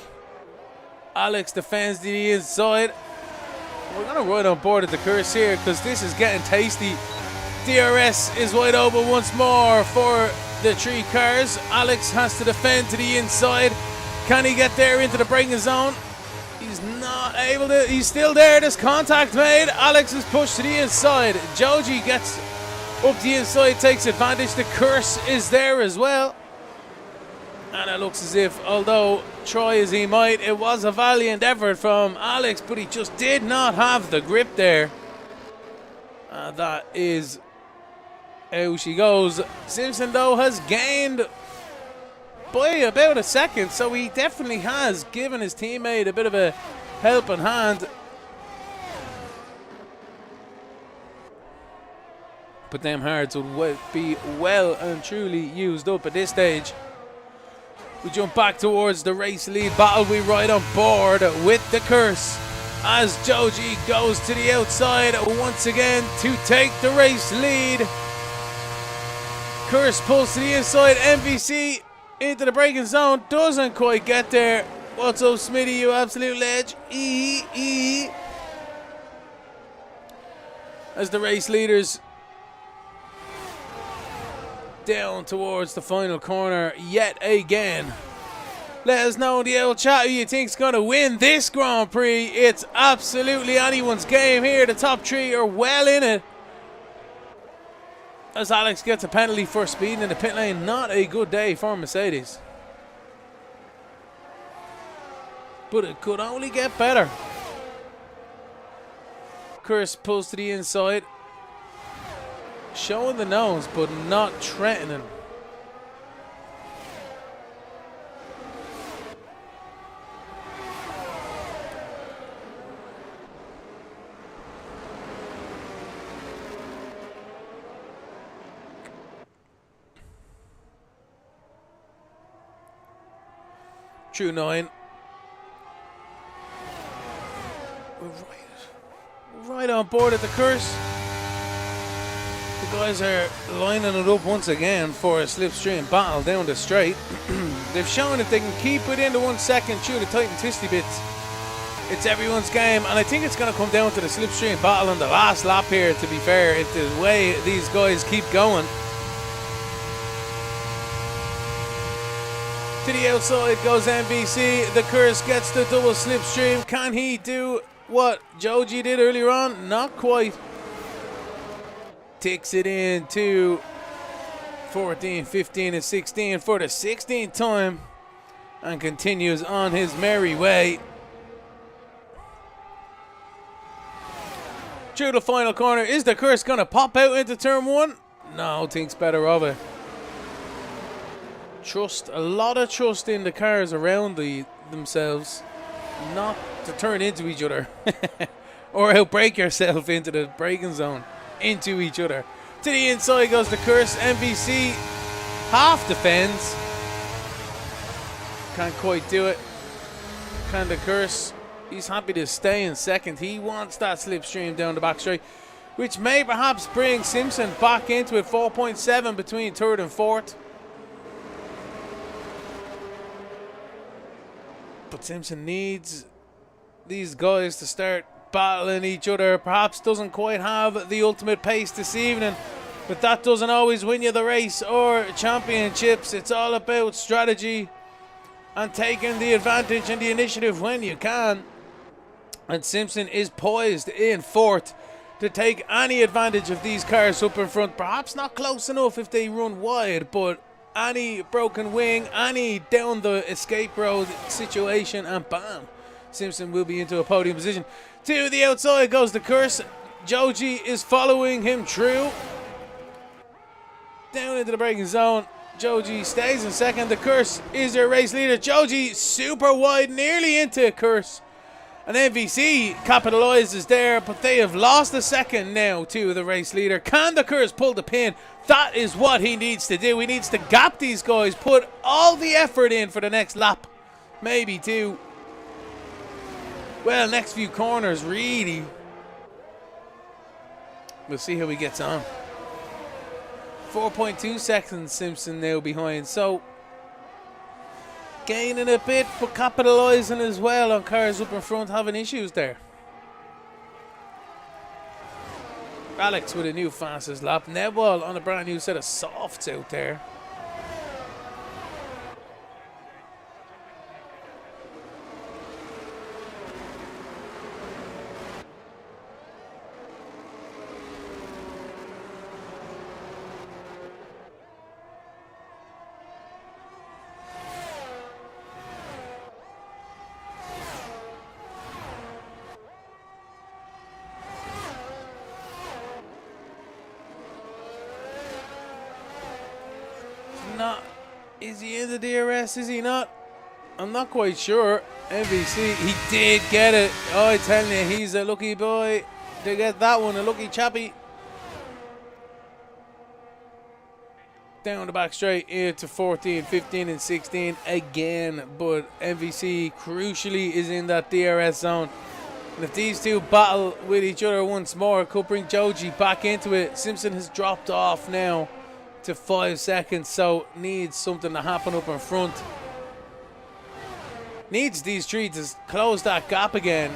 Alex defends the inside. We're going to ride on board at the curse here because this is getting tasty. DRS is wide open once more for the 3 cars. Alex has to defend to the inside. Can he get there into the braking zone? He's not able to. He's still there. There's contact made. Alex is pushed to the inside. Joji gets up the inside, takes advantage. The curse is there as well. And it looks as if, although try as he might, it was a valiant effort from Alex, but he just did not have the grip there. And that is how she goes. Simpson, though, has gained by about a second, so he definitely has given his teammate a bit of a helping hand. But them hards would be well and truly used up at this stage. We jump back towards the race lead battle. We ride on board with the curse as Joji goes to the outside once again to take the race lead. Curse pulls to the inside. MVC into the braking zone. Doesn't quite get there. What's up, Smitty, you absolute ledge? As the race leaders down towards the final corner yet again. Let us know in the old chat who you think's going to win this Grand Prix. It's absolutely anyone's game here. The top 3 are well in it. As Alex gets a penalty for speeding in the pit lane. Not a good day for Mercedes. But it could only get better. Curse pulls to the inside. Showing the nose, but not threatening. True 9. We're right on board at the Curse. The guys are lining it up once again for a slipstream battle down the straight. They've shown if they can keep within the 1 second through the tight and twisty bits, it's everyone's game. And I think it's going to come down to the slipstream battle on the last lap here, to be fair, if the way these guys keep going. To the outside goes MVC. The Curse gets the double slipstream. Can he do what Joji did earlier on? Not quite. Takes it in to 14, 15, and 16 for the 16th time and continues on his merry way. Through the final corner, is the Curse going to pop out into turn 1? No, thinks better of it. Trust, a lot of trust in the cars around themselves not to turn into each other or outbrake yourself into the braking zone into each other. To the inside goes the Curse. MVC half defends, can't quite do it. Can the Curse? He's happy to stay in second. He wants that slipstream down the back straight, which may perhaps bring Simpson back into it. 4.7 between third and fourth. But Simpson needs these guys to start battling each other. Perhaps doesn't quite have the ultimate pace this evening, but that doesn't always win you the race or championships. It's all about strategy and taking the advantage and the initiative when you can. And Simpson is poised in fourth to take any advantage of these cars up in front. Perhaps not close enough if they run wide, but any broken wing, any down the escape road situation, and bam, Simpson will be into a podium position. To the outside goes the Curse. Joji is following him through. Down into the braking zone. Joji stays in second. The Curse is their race leader. Joji super wide, nearly into Curse. And MVC capitalizes there, but they have lost a second now to the race leader. Can the Curse pull the pin? That is what he needs to do. He needs to gap these guys, put all the effort in for the next lap. Maybe two. Well, next few corners, really. We'll see how he gets on. 4.2 seconds Simpson now behind. So, gaining a bit, but capitalising as well on cars up in front having issues there. Alex with a new fastest lap. Nebwell on a brand new set of softs out there. Not, is he in the DRS? Is he not? I'm not quite sure. MVC, he did get it. Oh, I tell you, he's a lucky boy to get that one. A lucky chappy. Down the back straight into 14, 15, and 16 again. But MVC crucially is in that DRS zone. And if these two battle with each other once more, it could bring Joji back into it. Simpson has dropped off now to 5 seconds, so needs something to happen up in front. Needs these three to close that gap again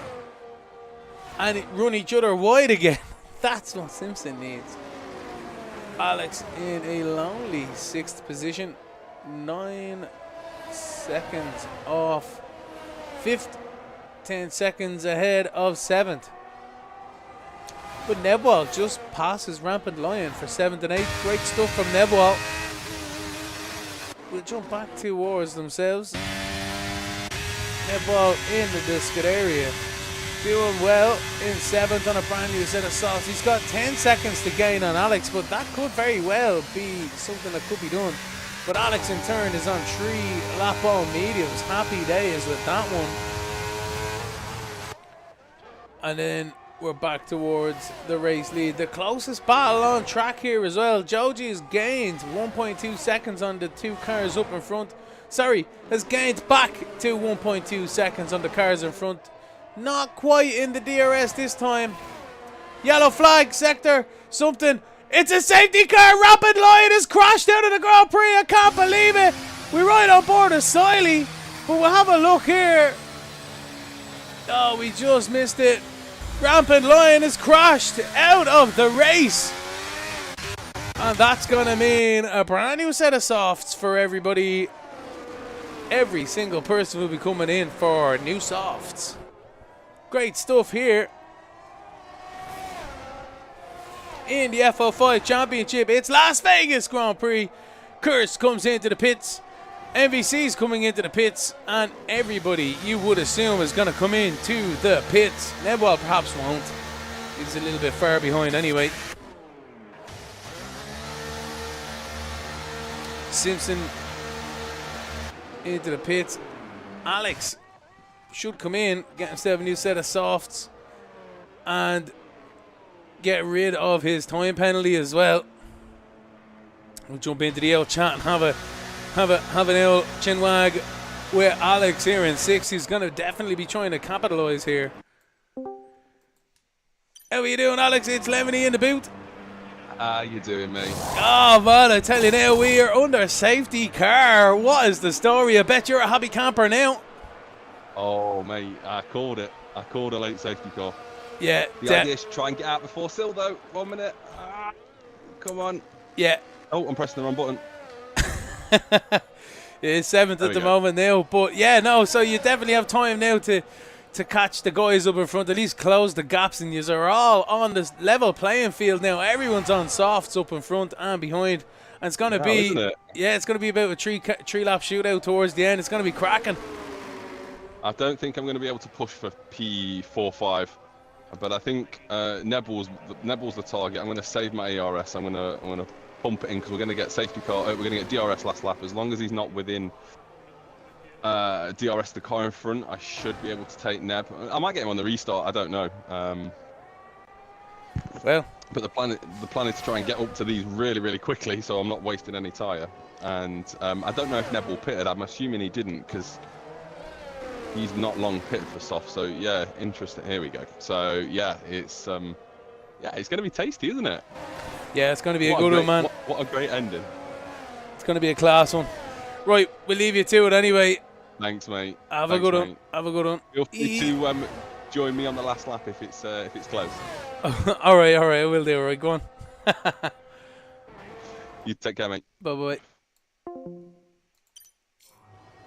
and run each other wide again. That's what Simpson needs. Alex in a lonely 6th position, 9 seconds off 5th, 10 seconds ahead of 7th. But Nebwell just passes Rampant Lion for 7th and 8th. Great stuff from Nebwell. We'll jump back towards themselves. Nebwell in the biscuit area. doing well in 7th on a brand new set of softs. He's got 10 seconds to gain on Alex, but that could very well be something that could be done. But Alex in turn is on 3 lap on mediums. Happy days with that one. And then we're back towards the race lead. The closest battle on track here as well. Joji has gained 1.2 seconds on the 2 cars up in front. Sorry, has gained back to 1.2 seconds on the cars in front. Not quite in the DRS this time. Yellow flag sector, something. It's a safety car. Rapid Lion has crashed out of the Grand Prix. I can't believe it. We're right on board of Siley, but we'll have a look here. Oh, we just missed it. Rampant Lion has crashed out of the race. And that's going to mean a brand new set of softs for everybody. Every single person will be coming in for new softs. Great stuff here in the F05 Championship. It's Las Vegas Grand Prix. Kurz comes into the pits. MVC's coming into the pits. And everybody, you would assume, is going to come into the pits. Nebwell perhaps won't. He's a little bit far behind anyway. Simpson into the pits. Alex should come in, get himself a new set of softs, and get rid of his time penalty as well. We'll jump into the old chat and have an old chinwag with Alex here in 6th. He's going to definitely be trying to capitalise here. How are you doing, Alex? It's Lemony in the booth. How you doing, mate? Oh, man, I tell you now, we are under safety car. What is the story? I bet you're a happy camper now. Oh, mate, I called it. I called a late safety car. Yeah. The idea is to try and get out before Sil, though. 1 minute. Come on. Yeah. Oh, I'm pressing the wrong button. It's 7th at the moment now. But, yeah, no, so you definitely have time now to catch the guys up in front, at least close the gaps, and you are all on this level playing field now. Everyone's on softs up in front and behind, and it's going to be, isn't it? Yeah, it's going to be about a three lap shootout towards the end. It's going to be cracking. I don't think I'm going to be able to push for P45, but I think Nebel's the target. I'm going to save my ERS. I'm going to pump it in because we're going to get safety car. We're going to get DRS last lap. As long as he's not within DRS the car in front, I should be able to take Neb. I might get him on the restart. I don't know. Well, but the plan is to try and get up to these really, really quickly, so I'm not wasting any tyre. And I don't know if Neb will pitted. I'm assuming he didn't because he's not long pitted for soft. So yeah, interesting. Here we go. So yeah, it's going to be tasty, isn't it? Yeah, it's going to be a good one, man. What a great ending. It's going to be a class one. Right, we'll leave you to it anyway. Thanks, mate. Have a good one. Have a good one. Feel free to join me on the last lap if it's close. all right, I will do. All right, go on. You take care, mate. Bye-bye.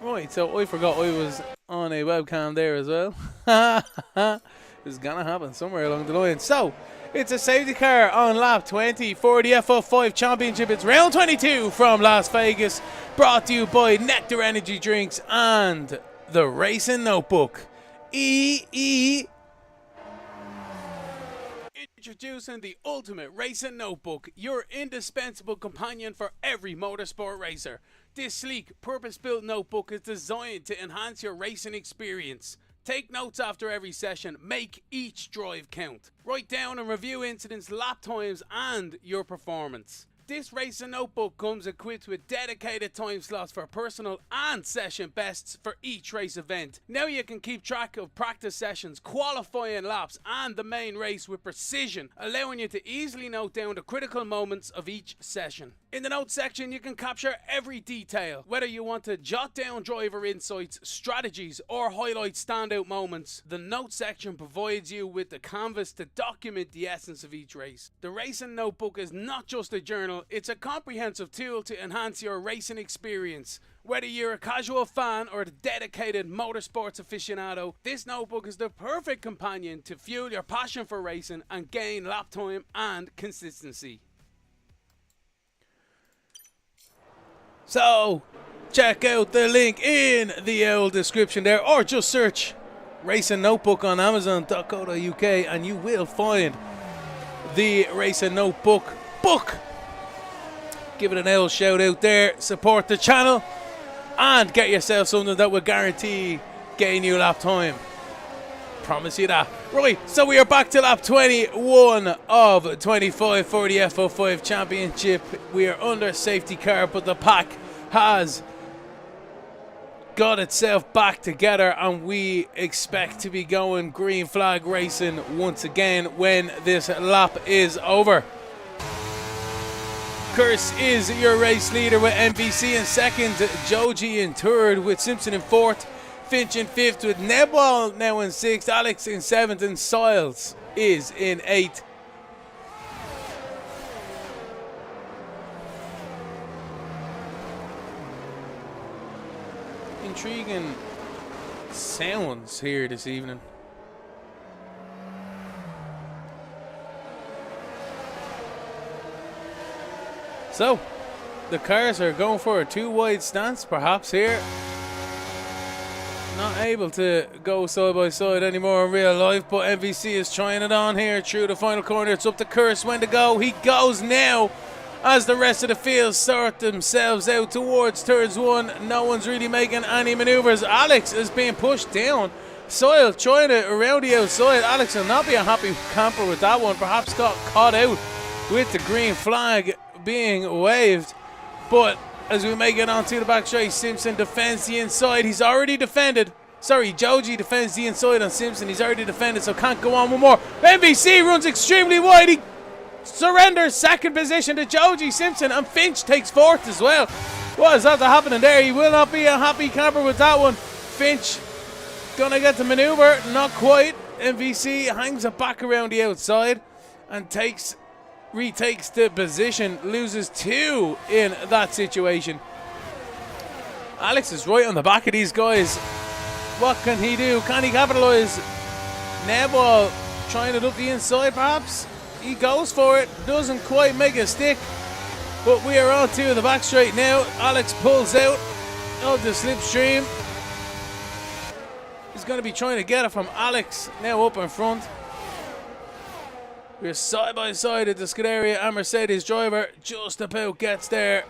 Right, so I forgot I was on a webcam there as well. It's going to happen somewhere along the line. So, it's a safety car on lap 20 for the F05 Championship. It's round 22 from Las Vegas, brought to you by Nectar Energy Drinks and the Racing Notebook. Introducing the ultimate racing notebook, your indispensable companion for every motorsport racer. This sleek, purpose-built notebook is designed to enhance your racing experience. Take notes after every session. Make each drive count. Write down and review incidents, lap times, and your performance. This racing notebook comes equipped with dedicated time slots for personal and session bests for each race event. Now you can keep track of practice sessions, qualifying laps, and the main race with precision, allowing you to easily note down the critical moments of each session. In the notes section, you can capture every detail, whether you want to jot down driver insights, strategies, or highlight standout moments. The notes section provides you with the canvas to document the essence of each race. The racing notebook is not just a journal, it's a comprehensive tool to enhance your racing experience. Whether you're a casual fan or a dedicated motorsports aficionado, this notebook is the perfect companion to fuel your passion for racing and gain lap time and consistency. So, check out the link in the old description there, or just search Racing Notebook on Amazon.co.uk, and you will find the Racing Notebook book. Give it an L shout out there, support the channel, and get yourself something that will guarantee getting you lap time. Promise you that. Right, so we are back to lap 21 of 25 for the F05 Championship. We are under safety car, but the pack has got itself back together, and we expect to be going green flag racing once again when this lap is over. Curse is your race leader with MVC in second, Joji in third with Simpson in fourth, Finch in fifth with Nebwal now in sixth, Alex in seventh, and Siles is in eighth. Intriguing sounds here this evening. So, the cars are going for a two wide stance perhaps here. Not able to go side by side anymore in real life, but MVC is trying it on here through the final corner. It's up to Curse when to go. He goes now as the rest of the field sort themselves out towards turns one. No one's really making any maneuvers. Alex is being pushed down. Soil trying to around the outside. Alex will not be a happy camper with that one. Perhaps got caught out with the green flag being waved, but as we make it onto the back straight, Simpson defends the inside. He's already defended. Sorry, Joji defends the inside on Simpson. He's already defended, so can't go on one more. MVC runs extremely wide. He surrenders second position to Joji Simpson, and Finch takes fourth as well. What is that happening there? He will not be a happy camper with that one. Finch gonna get the maneuver, not quite. MVC hangs it back around the outside and retakes the position, loses two in that situation. Alex is right on the back of these guys. What can he do? Can he capitalise? Nebwal trying it up the inside perhaps. He goes for it, doesn't quite make a stick, but we are on to the back straight now. Alex pulls out of the slipstream. He's going to be trying to get it from Alex now up in front. We're side by side at the Scuderia, and Mercedes driver just about gets there.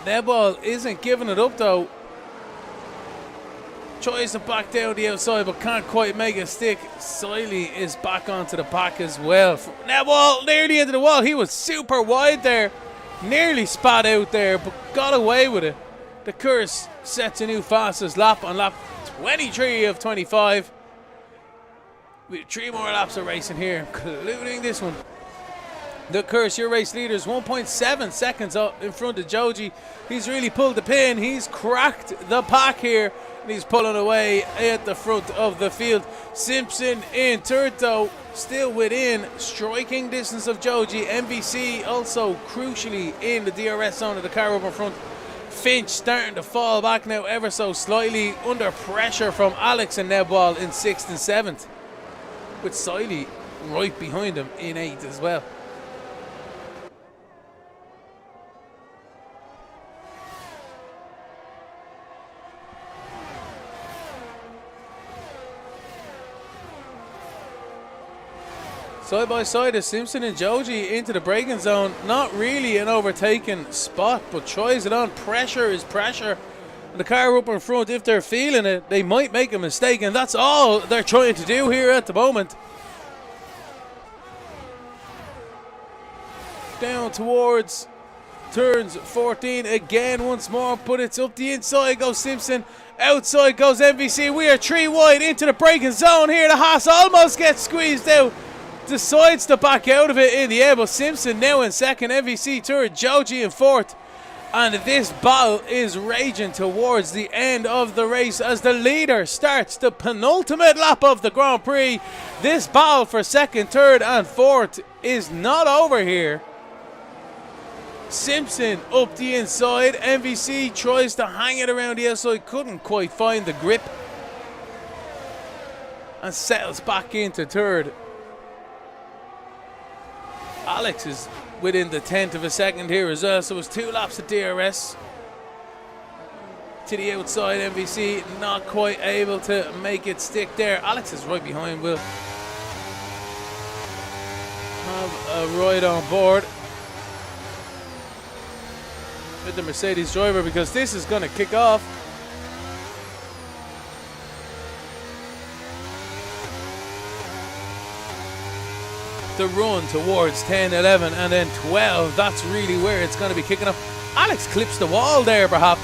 Nebwal isn't giving it up though. Tries to back down the outside but can't quite make a stick. Siley is back onto the pack as well. Nebwal nearly into the wall. He was super wide there. Nearly spat out there but got away with it. The Curse sets a new fastest lap on lap 23 of 25. We have 3 more laps of racing here, including this one. The Curse, your race leader, is 1.7 seconds up in front of Joji. He's really pulled the pin. He's cracked the pack here, and he's pulling away at the front of the field. Simpson in third, though, still within striking distance of Joji. MVC also crucially in the DRS zone of the car up in front. Finch starting to fall back now ever so slightly under pressure from Alex and Nebwal in 6th and 7th. With Siley right behind him in 8th as well. Side by side is Simpson and Joji into the braking zone. Not really an overtaken spot, but tries it on. Pressure is pressure. And the car up in front, if they're feeling it, they might make a mistake, and that's all they're trying to do here at the moment. Down towards turns 14 again once more, but it's up the inside goes Simpson, outside goes MVC. We are 3 wide into the braking zone here. The Haas almost gets squeezed out, decides to back out of it in the air, but Simpson now in second, MVC third, Joji in fourth. And this battle is raging towards the end of the race as the leader starts the penultimate lap of the Grand Prix. This battle for second, third and fourth is not over here. Simpson up the inside. MVC tries to hang it around the outside, couldn't quite find the grip, and settles back into third. Alex is within the 10th of a second here as well, so it's 2 laps of DRS. to the outside. MVC not quite able to make it stick there. Alex is right behind. Will have a ride on board with the Mercedes driver, because this is going to kick off. The run towards 10, 11 and then 12. That's really where it's going to be kicking off. Alex clips the wall there, perhaps.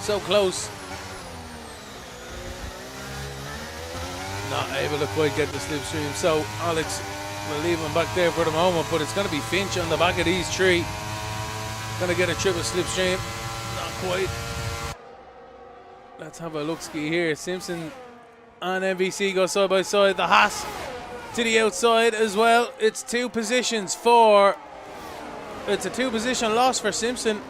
So close. Not able to quite get the slipstream. So Alex will leave him back there for the moment, but it's going to be Finch on the back of these three. Going to get a triple slipstream. Not quite. Let's have a look-ski here. Simpson and MVC go side by side. The Haas to the outside as well. It's a two-position loss for Simpson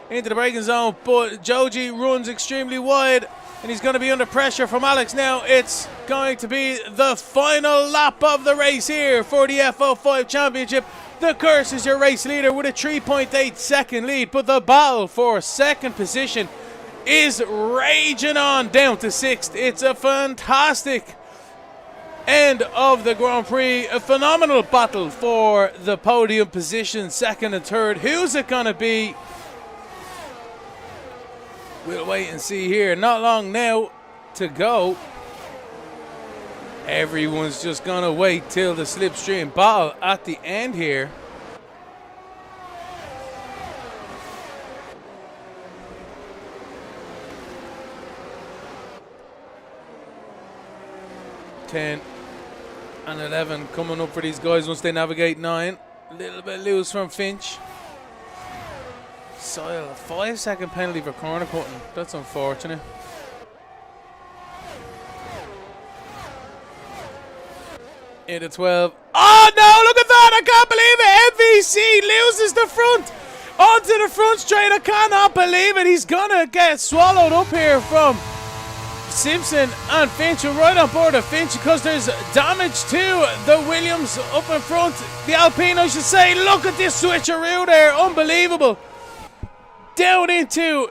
into the braking zone, but Joji runs extremely wide and he's going to be under pressure from Alex now. It's going to be the final lap of the race here for the F05 Championship. The Curse is your race leader with a 3.8 second lead, but the battle for second position is raging on down to sixth. It's a fantastic end of the Grand Prix. A phenomenal battle for the podium position, second and third. Who's it going to be? We'll wait and see here. Not long now to go. Everyone's just going to wait till the slipstream battle at the end here. Ten and 11 coming up for these guys once they navigate 9. A little bit loose from Finch. Soil, a 5-second penalty for corner cutting. That's unfortunate. Into 12. Oh no, look at that! I can't believe it! MVC loses the front onto the front straight. I cannot believe it. He's gonna get swallowed up here from Simpson and Finch. Are right on board of Finch because there's damage to the Williams up in front. The Alpine, I should say. Look at this switcheroo there. Unbelievable. Down into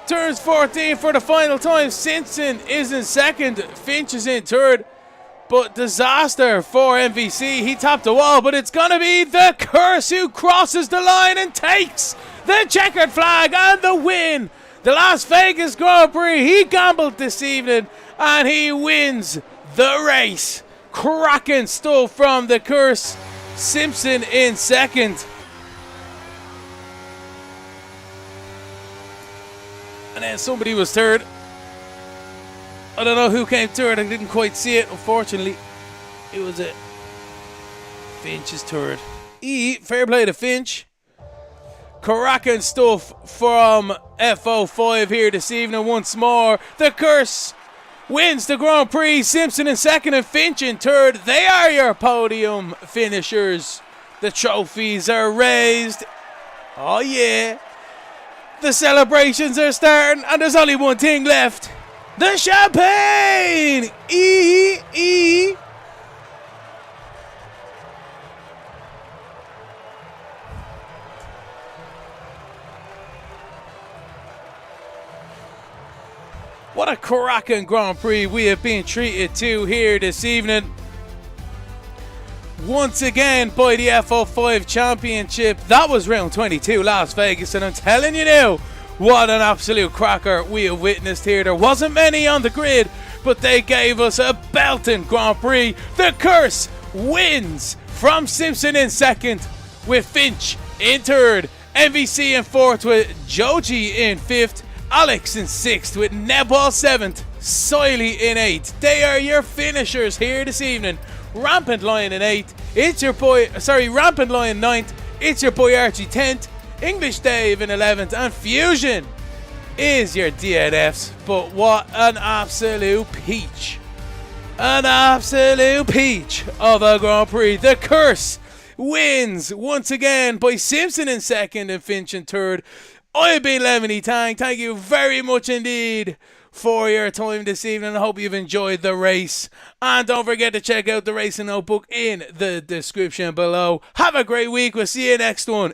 turns 14 for the final time. Simpson is in second. Finch is in third. But disaster for MVC. He tapped the wall, but it's going to be the Curse who crosses the line and takes the checkered flag and the win. The Las Vegas Grand Prix. He gambled this evening and he wins the race. Cracking stuff from the Curse. Simpson in second. And then somebody was third. I don't know who came third. I didn't quite see it, unfortunately. It was a Finch's third. Fair play to Finch. Cracking stuff from F05 here this evening once more. The Curse wins the Grand Prix. Simpson in second and Finch in third. They are your podium finishers. The trophies are raised. Oh yeah. The celebrations are starting and there's only one thing left. The champagne! What a cracking Grand Prix we have been treated to here this evening. Once again by the F05 Championship. That was round 22, Las Vegas, and I'm telling you now, what an absolute cracker we have witnessed here. There wasn't many on the grid, but they gave us a belting Grand Prix. The Curse wins from Simpson in second, with Finch in third, MVC in fourth, with Joji in fifth, Alex in sixth, with Neball seventh, Siley in eighth. They are your finishers here this evening. Rampant Lion in eighth. It's your boy, Rampant Lion ninth. It's your boy Archie 10th. English Dave in 11th, and Fusion is your DNFs. But what an absolute peach. An absolute peach of a Grand Prix. The Curse wins once again by Simpson in second and Finch in third. I've been Lemony Tang. Thank you very much indeed for your time this evening. I hope you've enjoyed the race. And don't forget to check out the racing notebook in the description below. Have a great week. We'll see you next one.